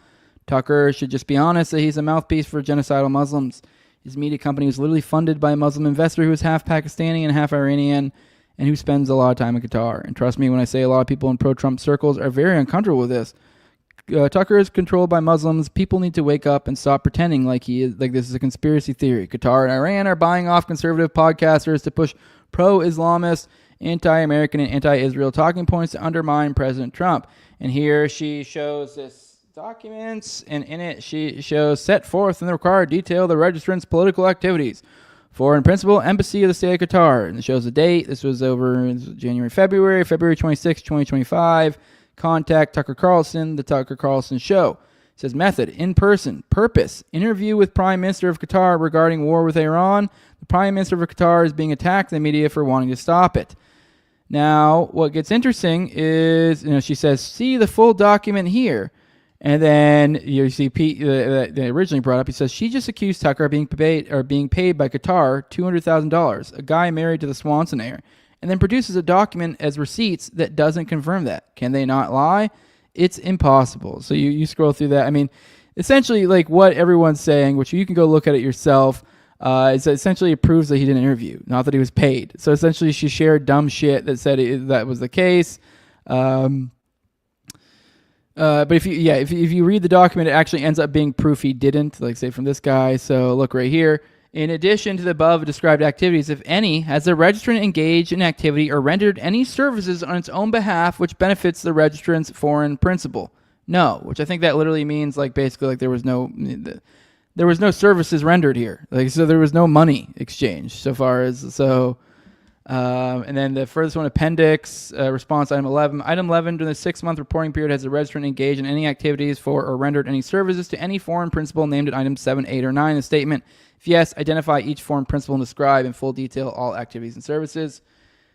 Tucker should just be honest that he's a mouthpiece for genocidal Muslims. His media company was literally funded by a Muslim investor who is half Pakistani and half Iranian, and who spends a lot of time in Qatar. And trust me when I say a lot of people in pro-Trump circles are very uncomfortable with this. Tucker is controlled by Muslims. People need to wake up and stop pretending like this is a conspiracy theory. Qatar and Iran are buying off conservative podcasters to push pro-Islamist, anti-American, and anti-Israel talking points to undermine President Trump. And here she shows this documents, and in it she shows set forth in the required detail the registrant's political activities. Foreign Principal, Embassy of the State of Qatar. And it shows the date. This was over January, February 26, 2025. Contact Tucker Carlson, The Tucker Carlson Show. It says method, in person. Purpose, interview with Prime Minister of Qatar regarding war with Iran. The Prime Minister of Qatar is being attacked in the media for wanting to stop it. Now, what gets interesting is, she says, see the full document here. And then you see Pete, they originally brought up, he says, she just accused Tucker of being paid by Qatar $200,000, a guy married to the Swanson heir, and then produces a document as receipts that doesn't confirm that. Can they not lie? It's impossible. So you scroll through that. I mean, essentially, like what everyone's saying, which you can go look at it yourself, is essentially it proves that he did an interview, not that he was paid. So essentially, she shared dumb shit that said that was the case. But if you read the document, it actually ends up being proof he didn't, like say from this guy. So look right here. In addition to the above described activities, if any, has the registrant engaged in activity or rendered any services on its own behalf which benefits the registrant's foreign principal? No, which I think that literally means like basically like there was no services rendered here. Like so there was no money exchanged so far as so. And then the furthest one, appendix, response item 11. Item 11, during the 6-month reporting period, has the registrant engaged in any activities for or rendered any services to any foreign principal named at items 7, 8, or 9 in the statement? If yes, identify each foreign principal and describe in full detail all activities and services.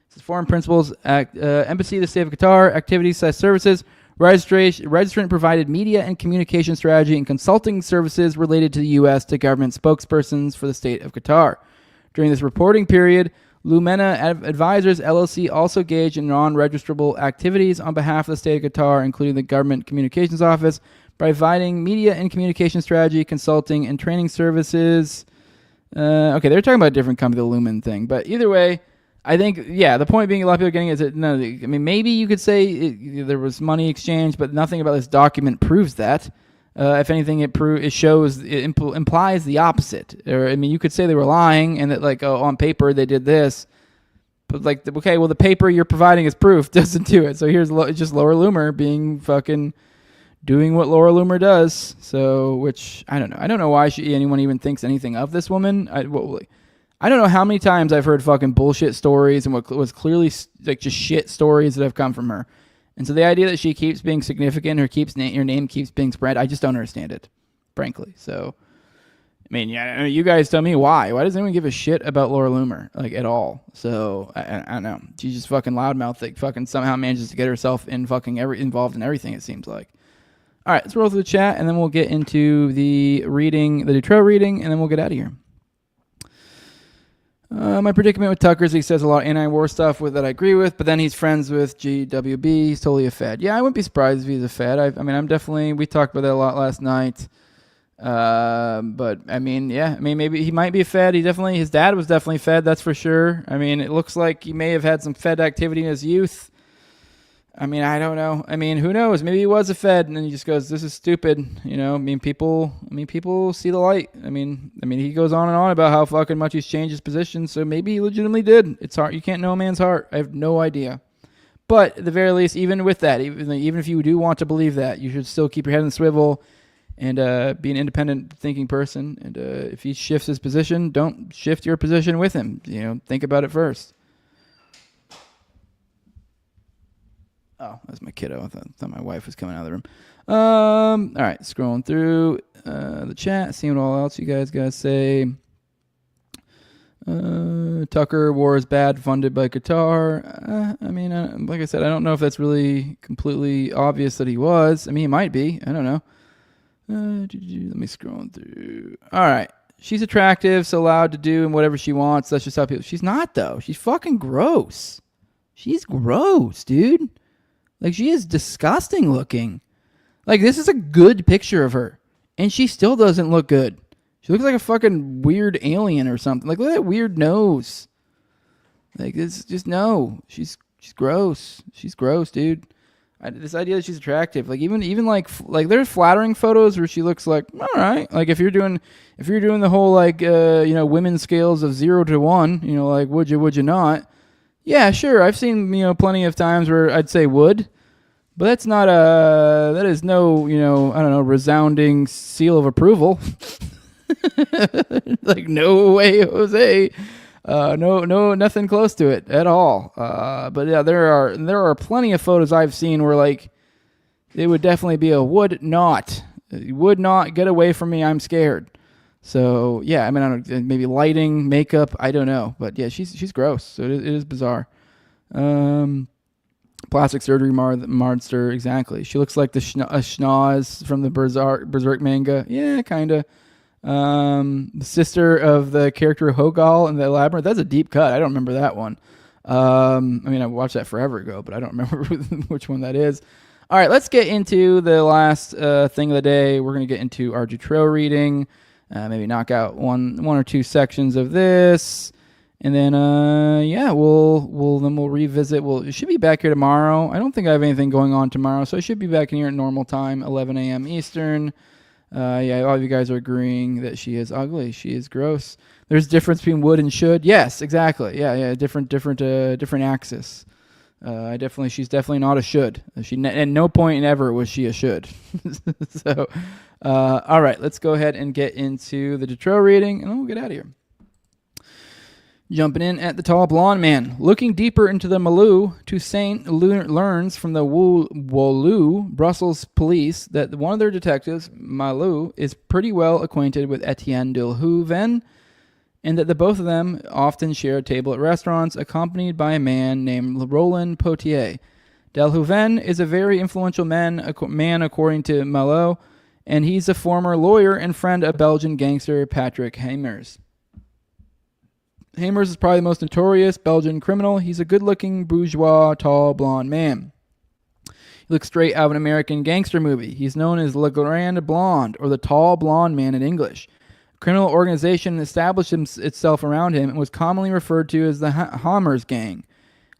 This is foreign principals, Embassy of the State of Qatar, activities/services. Registrant provided media and communication strategy and consulting services related to the U.S. to government spokespersons for the State of Qatar. During this reporting period, Lumena Advisors LLC also engaged in non-registrable activities on behalf of the State of Qatar, including the Government Communications Office, providing media and communication strategy, consulting, and training services. Okay, they're talking about a different company, the Lumen thing. But either way, I think, the point being a lot of people are getting is that, maybe you could say there was money exchange, but nothing about this document proves that. If anything, it implies the opposite. Or, you could say they were lying and that, on paper they did this. But, the paper you're providing as proof doesn't do it. So here's just Laura Loomer being fucking doing what Laura Loomer does. So, which, I don't know. I don't know why anyone even thinks anything of this woman. I don't know how many times I've heard fucking bullshit stories and what was clearly, just shit stories that have come from her. And so the idea that she keeps being significant or your name keeps being spread, I just don't understand it, frankly. So, you guys tell me why. Why does anyone give a shit about Laura Loomer, at all? So, I don't know. She's just fucking loudmouth that fucking somehow manages to get herself involved in everything, it seems like. All right, let's roll through the chat, and then we'll get into the Dutroux reading, and then we'll get out of here. My predicament with Tucker is he says a lot of anti-war stuff that I agree with, but then he's friends with GWB. He's totally a Fed. Yeah, I wouldn't be surprised if he's a Fed. I'm definitely, we talked about that a lot last night. But maybe he might be a Fed. His dad was definitely Fed, that's for sure. It looks like he may have had some Fed activity in his youth. I don't know. Who knows? Maybe he was a Fed, and then he just goes, "This is stupid." People see the light. He goes on and on about how fucking much he's changed his position. So maybe he legitimately did. It's hard. You can't know a man's heart. I have no idea. But at the very least, even with that, even if you do want to believe that, you should still keep your head in the swivel and be an independent thinking person. And if he shifts his position, don't shift your position with him. Think about it first. Oh, that's my kiddo. I thought my wife was coming out of the room. All right, scrolling through the chat, seeing what all else you guys got to say. Tucker, war is bad, funded by Qatar. Like I said, I don't know if that's really completely obvious that he was. He might be. I don't know. Let me scroll through. All right. She's attractive, so allowed to do whatever she wants. That's just how people... She's not, though. She's fucking gross. She's gross, dude. She is disgusting looking. This is a good picture of her. And she still doesn't look good. She looks like a fucking weird alien or something. Look at that weird nose. It's just, no. She's gross. She's gross, dude. This idea that she's attractive, like even like there's flattering photos where she looks like all right. Like if you're doing the whole like women's scales of 0 to 1, like would you not? Yeah, sure. I've seen plenty of times where I'd say would, but that is no I don't know, resounding seal of approval. Like no way, Jose. No, nothing close to it at all. But yeah, there are plenty of photos I've seen where like it would definitely be a would not get away from me. I'm scared. So yeah, I mean, I don't know, maybe lighting, makeup, I don't know, but yeah, she's gross. So it is bizarre. Plastic surgery monster, exactly. She looks like a schnoz from the Berserk manga. Yeah, kind of. The sister of the character Hogal in the Labyrinth. That's a deep cut. I don't remember that one. I mean, I watched that forever ago, but I don't remember which one that is. All right, let's get into the last thing of the day. We're going to get into our Dutroux reading. Maybe knock out one or two sections of this, and then we'll revisit. It should be back here tomorrow. I don't think I have anything going on tomorrow, so I should be back in here at normal time, 11 a.m. Eastern. All of you guys are agreeing that she is ugly. She is gross. There's a difference between would and should. Yes, exactly. Yeah. Different axis. She's definitely not a should. At no point ever was she a should. So, all right, let's go ahead and get into the Dutroux reading, and then we'll get out of here. Jumping in at the tall blonde man. Looking deeper into the milieu, Toussaint learns from the Wolu Brussels police that one of their detectives, Malou, is pretty well acquainted with Etienne Delhouven, and that the both of them often share a table at restaurants, accompanied by a man named Roland Potier. Delhouven is a very influential man according to Malou, and he's a former lawyer and friend of Belgian gangster Patrick Hamers. Hamers is probably the most notorious Belgian criminal. He's a good-looking, bourgeois, tall, blonde man. He looks straight out of an American gangster movie. He's known as Le Grand Blonde, or the Tall Blonde Man in English. A criminal organization established itself around him and was commonly referred to as the Hamers Gang.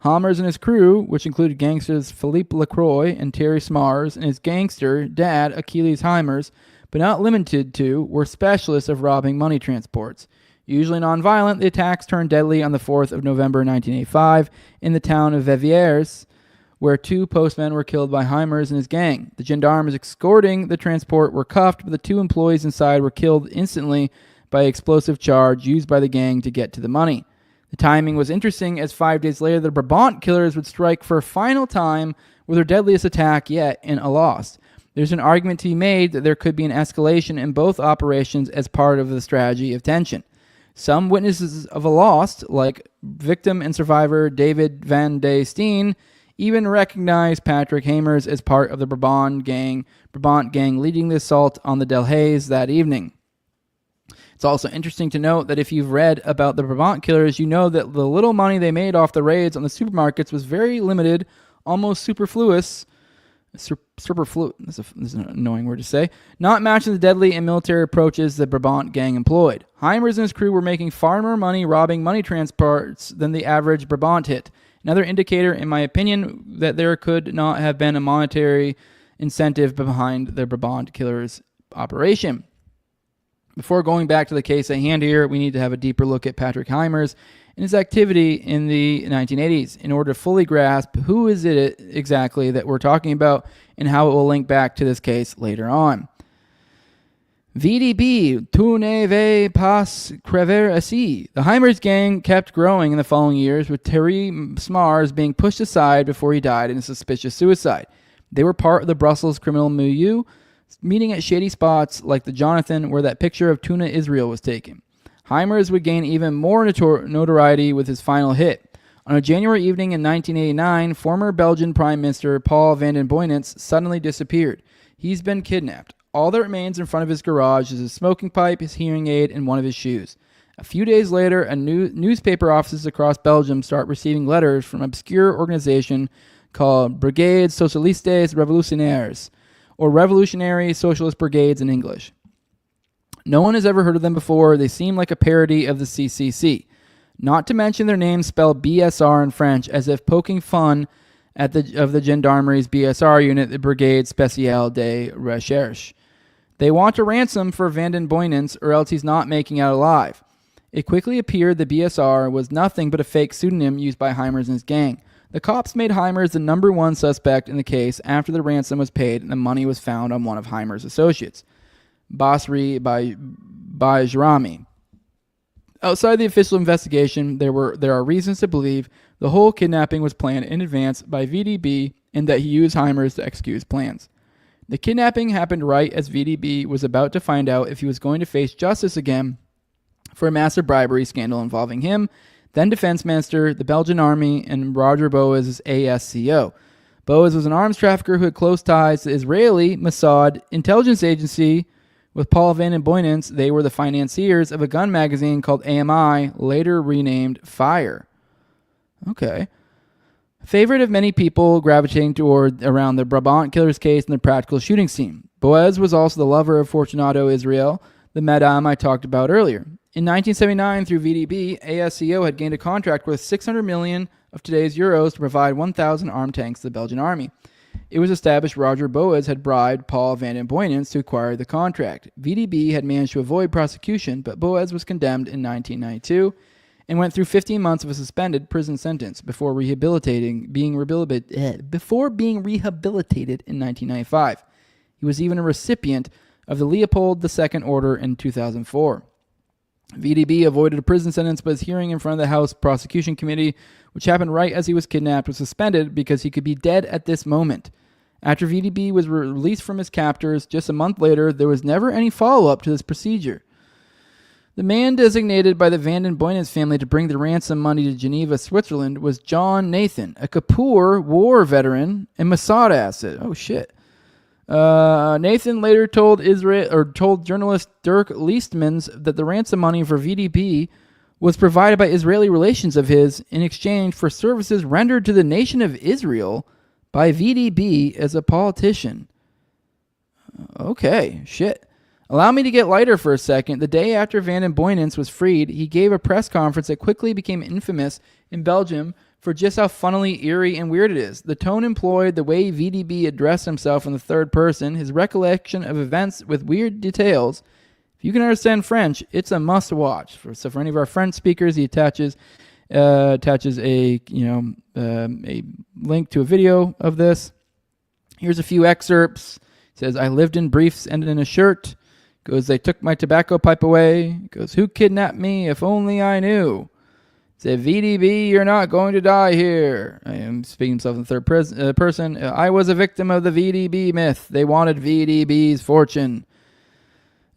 Hamers and his crew, which included gangsters Philippe Lacroix and Terry Smars, and his gangster dad, Achilles Hamers, but not limited to, were specialists of robbing money transports. Usually non-violent, the attacks turned deadly on the 4th of November 1985 in the town of Verviers, where 2 postmen were killed by Hamers and his gang. The gendarmes escorting the transport were cuffed, but the 2 employees inside were killed instantly by an explosive charge used by the gang to get to the money. The timing was interesting, as 5 days later the Brabant killers would strike for a final time with their deadliest attack yet in Alost. There's an argument to be made that there could be an escalation in both operations as part of the strategy of tension. Some witnesses of Alost, like victim and survivor David Van de Steen, even recognized Patrick Hamers as part of the Brabant gang leading the assault on the Delhaize that evening. It's also interesting to note that if you've read about the Brabant killers, you know that the little money they made off the raids on the supermarkets was very limited, almost superfluous. This is an annoying word to say. Not matching the deadly and military approaches the Brabant gang employed. Hamers and his crew were making far more money robbing money transports than the average Brabant hit. Another indicator, in my opinion, that there could not have been a monetary incentive behind the Brabant killers' operation. Before going back to the case at hand here, we need to have a deeper look at Patrick Hamers and his activity in the 1980s in order to fully grasp who is it exactly that we're talking about and how it will link back to this case later on. VDB, tu ne veux pas crever ici. The Hamers gang kept growing in the following years, with Terry Smars being pushed aside before he died in a suspicious suicide. They were part of the Brussels criminal milieu, meeting at shady spots like the Jonathan, where that picture of Tuna Israel was taken. Hamers would gain even more notoriety with his final hit. On a January evening in 1989, former Belgian Prime Minister Paul van den Boynants suddenly disappeared. He's been kidnapped. All that remains in front of his garage is his smoking pipe, his hearing aid, and one of his shoes. A few days later, newspaper offices across Belgium start receiving letters from an obscure organization called Brigades Socialistes Revolutionnaires, or Revolutionary Socialist Brigades in English. No one has ever heard of them before. They seem like a parody of the CCC. Not to mention their names spell BSR in French, as if poking fun of the Gendarmerie's BSR unit, the Brigade Spéciale de Recherche. They want a ransom for Vanden Boynens, or else he's not making out alive. It quickly appeared the BSR was nothing but a fake pseudonym used by Heimers and his gang. The cops made Heimers the number one suspect in the case after the ransom was paid and the money was found on one of Heimers' associates, Basri Bajrami. Outside the official investigation, there are reasons to believe the whole kidnapping was planned in advance by VDB and that he used Heimers to execute his plans. The kidnapping happened right as VDB was about to find out if he was going to face justice again for a massive bribery scandal involving him, then Defense Minister, the Belgian Army, and Roger Boaz's ASCO. Boaz was an arms trafficker who had close ties to Israeli Mossad intelligence agency. With Paul Vanden Boynens, they were the financiers of a gun magazine called AMI, later renamed Fire. Okay. Favorite of many people gravitating toward around the Brabant killer's case and the practical shooting scene. Boaz was also the lover of Fortunato Israel, the madame I talked about earlier. In 1979, through VDB, ASCO had gained a contract worth 600 million of today's euros to provide 1,000 armed tanks to the Belgian army. It was established Roger Boaz had bribed Paul Vanden Boynens to acquire the contract. VDB had managed to avoid prosecution, but Boaz was condemned in 1992 and went through 15 months of a suspended prison sentence before being rehabilitated in 1995. He was even a recipient of the Leopold II Order in 2004. VDB avoided a prison sentence, but his hearing in front of the House Prosecution Committee, which happened right as he was kidnapped, was suspended because he could be dead at this moment. After VDB was released from his captors, just a month later, there was never any follow-up to this procedure. The man designated by the Vanden Boynens family to bring the ransom money to Geneva, Switzerland, was John Nathan, a Kapoor war veteran and Mossad asset. Oh, shit. Nathan later told journalist Dirk Leestmans that the ransom money for VDB was provided by Israeli relations of his in exchange for services rendered to the nation of Israel by VDB as a politician. Okay, shit. Allow me to get lighter for a second. The day after Vanden Boynens was freed, he gave a press conference that quickly became infamous in Belgium for just how funnily eerie and weird it is. The tone employed, the way VDB addressed himself in the third person, his recollection of events with weird details. If you can understand French, it's a must-watch. So for any of our French speakers, he attaches a link to a video of this. Here's a few excerpts. It says, "I lived in briefs and in a shirt." Goes, "They took my tobacco pipe away." Goes, "Who kidnapped me? If only I knew." Said, "VDB, you're not going to die here." I am speaking himself in the third person. "I was a victim of the VDB myth. They wanted VDB's fortune."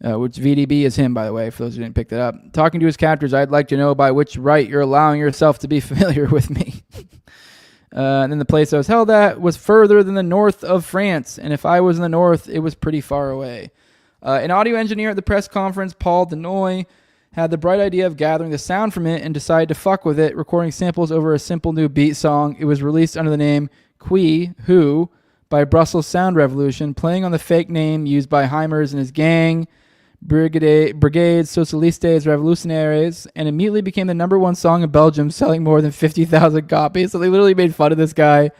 Which VDB is him, by the way, for those who didn't pick that up. "Talking to his captors, I'd like to know by which right you're allowing yourself to be familiar with me." And then the place I was held at was further than the north of France. And if I was in the north, it was pretty far away. An audio engineer at the press conference, Paul Denoy, had the bright idea of gathering the sound from it and decided to fuck with it, recording samples over a simple new beat song. It was released under the name Qui, Who, by Brussels Sound Revolution, playing on the fake name used by Heimers and his gang, Brigade Socialistes Revolutionaires, and immediately became the number one song in Belgium, selling more than 50,000 copies. So they literally made fun of this guy,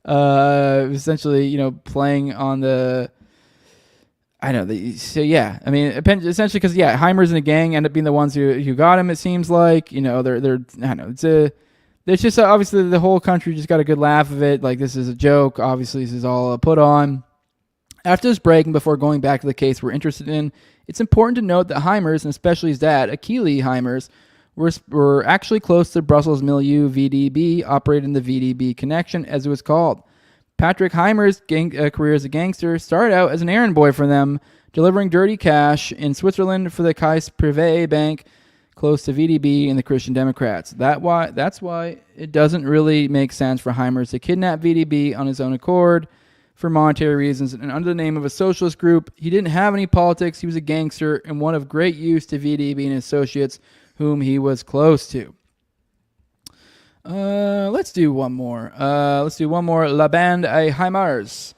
essentially, playing on the... essentially because, Heimers and the gang end up being the ones who got him, it seems like. It's just obviously the whole country just got a good laugh of it. Like, this is a joke. Obviously, this is all put on. After this break, and before going back to the case we're interested in, it's important to note that Heimers, and especially his dad, Achille Heimers, were actually close to Brussels milieu VDB, operating the VDB connection, as it was called. Patrick Heimer's career as a gangster started out as an errand boy for them, delivering dirty cash in Switzerland for the Caisse Privée Bank, close to VDB and the Christian Democrats. That's why it doesn't really make sense for Heimers to kidnap VDB on his own accord for monetary reasons and under the name of a socialist group. He didn't have any politics. He was a gangster and one of great use to VDB and associates whom he was close to. Let's do one more. La Bande à Heimers.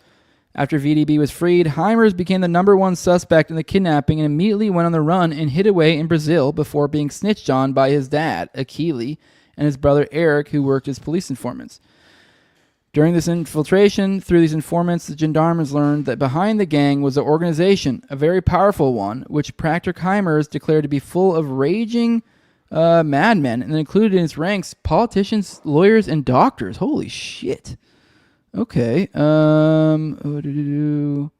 After VDB was freed, Heimers became the number one suspect in the kidnapping and immediately went on the run and hid away in Brazil before being snitched on by his dad, Achille, and his brother Eric, who worked as police informants. During this infiltration, through these informants, the gendarmes learned that behind the gang was an organization, a very powerful one, which Patrick Heimers declared to be full of raging madmen, and included in its ranks politicians, lawyers, and doctors. Holy shit. Okay. Through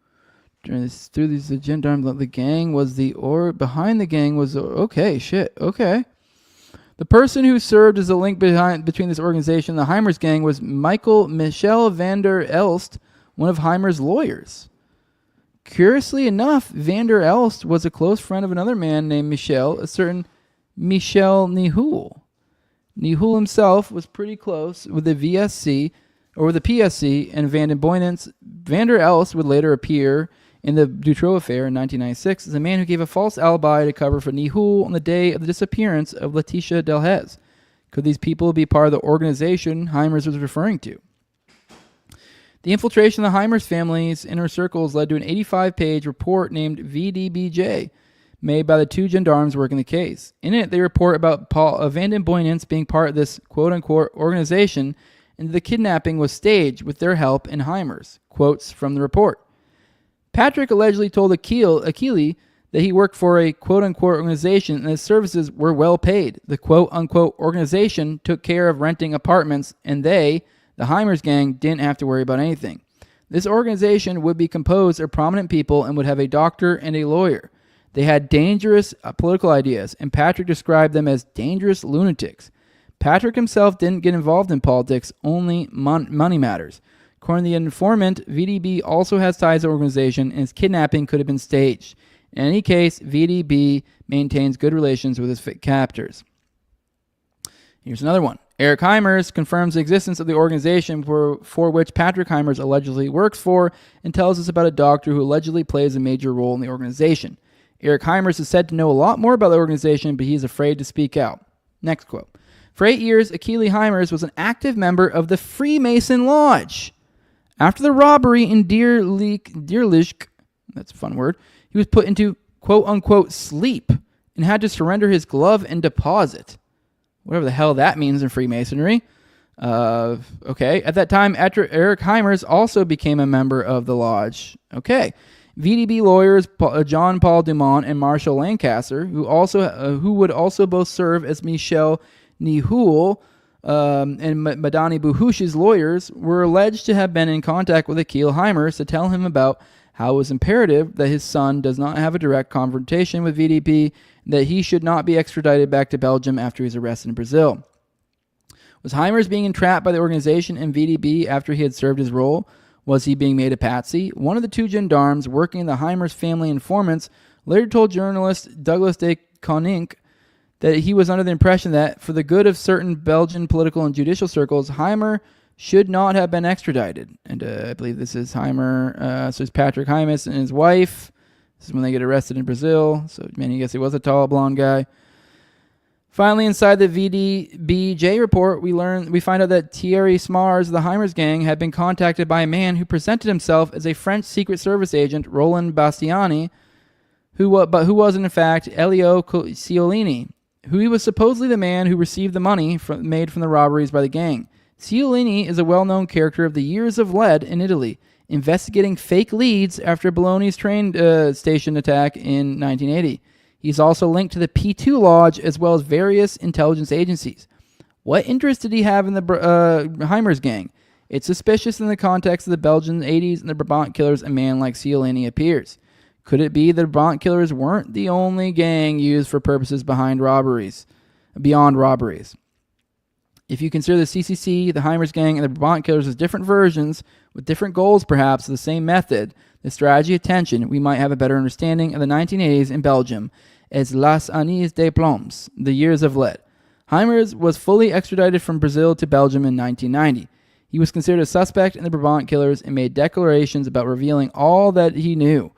these the gendarmes, the gang was behind the gang was okay. Shit. Okay. The person who served as a link between this organization and the Heimers gang was Michel van der Elst, one of Heimers' lawyers. Curiously enough, van der Elst was a close friend of another man named Michel, a certain Michel Nihoul. Nihoul himself was pretty close with the VSC, or with the PSC, and Van den Boynens. Van der Elst would later appear in the Dutroux affair in 1996 as a man who gave a false alibi to cover for Nihoul on the day of the disappearance of Letitia Delhez. Could these people be part of the organization Heimers was referring to? The infiltration of the Heimers family's inner circles led to an 85-page report named VDBJ, made by the two gendarmes working the case. In it, they report about Van den Boynens being part of this quote-unquote organization, and the kidnapping was staged with their help in Heimers. Quotes from the report. Patrick allegedly told Achille that he worked for a quote-unquote organization and his services were well paid. The quote-unquote organization took care of renting apartments, and they, the Heimers gang, didn't have to worry about anything. This organization would be composed of prominent people and would have a doctor and a lawyer. They had dangerous political ideas, and Patrick described them as dangerous lunatics. Patrick himself didn't get involved in politics, only money matters. According to the informant, VDB also has ties to the organization, and his kidnapping could have been staged. In any case, VDB maintains good relations with his captors. Here's another one. Eric Heimers confirms the existence of the organization for which Patrick Heimers allegedly works for, and tells us about a doctor who allegedly plays a major role in the organization. Eric Heimers is said to know a lot more about the organization, but he's afraid to speak out. Next quote. For 8 years, Achille Heimers was an active member of the Freemason Lodge. After the robbery in Dierlich, that's a fun word, he was put into quote-unquote sleep and had to surrender his glove and deposit. Whatever the hell that means in Freemasonry. Okay. At that time, Eric Heimers also became a member of the lodge. Okay. VDB lawyers John Paul Dumont and Marshall Lancaster, who would also both serve as Michel Nihoul and Madani Buhush's lawyers, were alleged to have been in contact with Achille Heimers to tell him about how it was imperative that his son does not have a direct confrontation with VDB, that he should not be extradited back to Belgium after he's arrested in Brazil. Was Heimers being entrapped by the organization and VDB after he had served his role? Was he being made a patsy? One of the two gendarmes working in the Heimers family informants later told journalist Douglas de Konink that he was under the impression that, for the good of certain Belgian political and judicial circles, Heimer should not have been extradited. And I believe this is Heimer, so it's Patrick Heimers and his wife. This is when they get arrested in Brazil. So, man, I guess he was a tall, blonde guy. Finally, inside the VDBJ report, we find out that Thierry Smars of the Heimers gang had been contacted by a man who presented himself as a French Secret Service agent, Roland Bastiani, who was in fact Elio Ciolini, who he was supposedly the man who received the money made from the robberies by the gang. Ciolini is a well-known character of the Years of Lead in Italy, investigating fake leads after Bologna's train station attack in 1980. He's also linked to the P2 Lodge as well as various intelligence agencies. What interest did he have in the Heimers gang? It's suspicious in the context of the Belgian 80s and the Brabant killers a man like Ciolini appears. Could it be the Brabant killers weren't the only gang used for purposes beyond robberies? If you consider the CCC, the Heimers gang, and the Brabant killers as different versions, with different goals perhaps of the same method, the strategy of tension, we might have a better understanding of the 1980s in Belgium as Les Années des Plombs, the Years of Lead. Heimers was fully extradited from Brazil to Belgium in 1990. He was considered a suspect in the Brabant killers and made declarations about revealing all that he knew.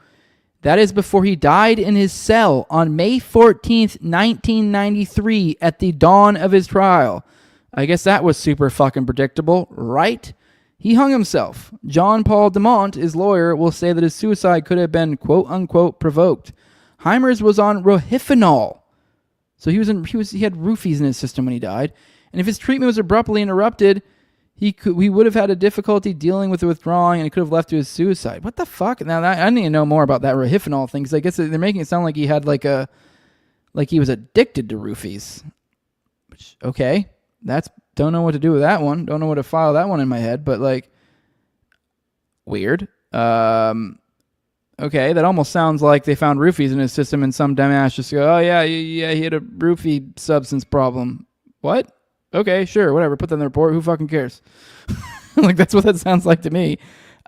That is before he died in his cell on May 14th, 1993, at the dawn of his trial. I guess that was super fucking predictable, right? He hung himself. John Paul Dumont, his lawyer, will say that his suicide could have been quote-unquote provoked. Heimers was on rohypnol. So he had roofies in his system when he died. And if his treatment was abruptly interrupted, he would have had a difficulty dealing with the withdrawing, and it could have left to his suicide. What the fuck? Now I need to know more about that rohypnol thing, because I guess they're making it sound like he had like he was addicted to roofies. Which, okay, don't know what to do with that one. Don't know what to file that one in my head, but like, weird. Okay, that almost sounds like they found roofies in his system and some dumbass just go, oh yeah, he had a roofie substance problem. What? Okay, sure, whatever. Put that in the report. Who fucking cares? Like, that's what that sounds like to me.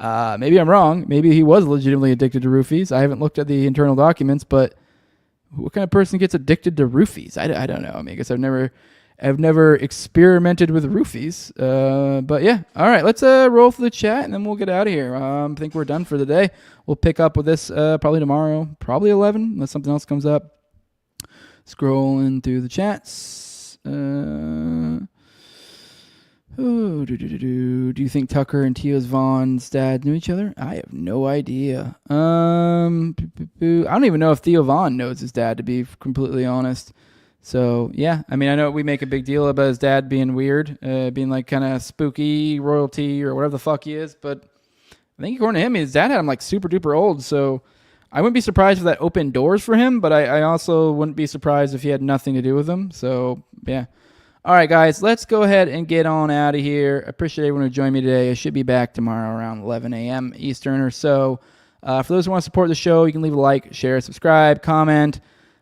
Maybe I'm wrong. Maybe he was legitimately addicted to roofies. I haven't looked at the internal documents, but what kind of person gets addicted to roofies? I don't know. I mean, I guess I've never experimented with roofies. But yeah, all right, let's roll for the chat, and then we'll get out of here. I think we're done for the day. We'll pick up with this probably tomorrow, probably 11, unless something else comes up. Scrolling through the chats. Do you think Tucker and Tio's Vaughn's dad knew each other? I have no idea. I don't even know if Theo Vaughn knows his dad, to be completely honest. So, yeah, I mean, I know we make a big deal about his dad being weird, being like kind of spooky royalty or whatever the fuck he is, but I think according to him, his dad had him like super duper old, so I wouldn't be surprised if that opened doors for him, but I also wouldn't be surprised if he had nothing to do with him, so, yeah. All right, guys, let's go ahead and get on out of here. I appreciate everyone who joined me today. I should be back tomorrow around 11 a.m. Eastern or so. For those who want to support the show, you can leave a like, share, subscribe, comment,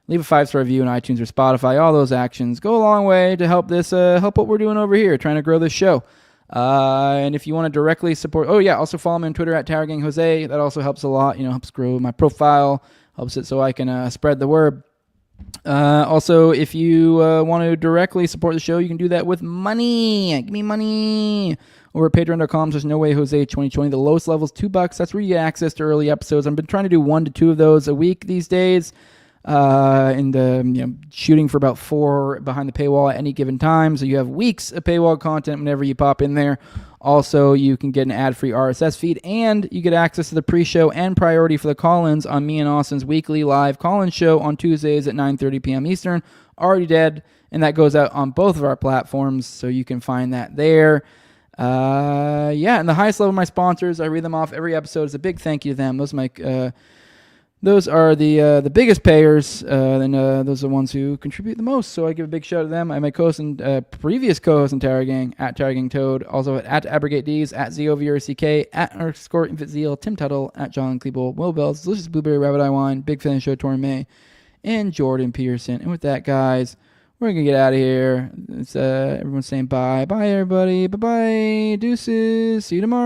leave a 5-star review on iTunes or Spotify. All those actions go a long way to help help what we're doing over here, trying to grow this show. And if you want to directly support, also follow me on Twitter at TowerGangJose. That also helps a lot. Helps grow my profile, helps it so I can spread the word. Also, if you want to directly support the show, you can do that with money. Give me money. Over at patreon.com, there's NWJose2020. The lowest level is $2. That's where you get access to early episodes. I've been trying to do 1 to 2 of those a week these days. Shooting for about 4 behind the paywall at any given time. So you have weeks of paywall content whenever you pop in there. Also, you can get an ad-free RSS feed, and you get access to the pre-show and priority for the call-ins on me and Austin's weekly live call-in show on Tuesdays at 9:30 p.m. Eastern. Already dead, and that goes out on both of our platforms, so you can find that there. And the highest level of my sponsors, I read them off every episode. It's a big thank you to them. Those are the biggest payers, and those are the ones who contribute the most. So I give a big shout out to them. I my co-host and previous co-host in Tower Gang at Tower Gang Toad, also at Abrogate D's, at ZOVRCK, at _InfantZeal, Tim Tuttle, at John Klebold, Will Bells, Delicious Blueberry Rabbit Eye Wine, Big Fan Show, Torn May, and Jordan Pearson. And with that, guys, we're gonna get out of here. It's everyone's saying bye, everybody, bye, deuces, see you tomorrow.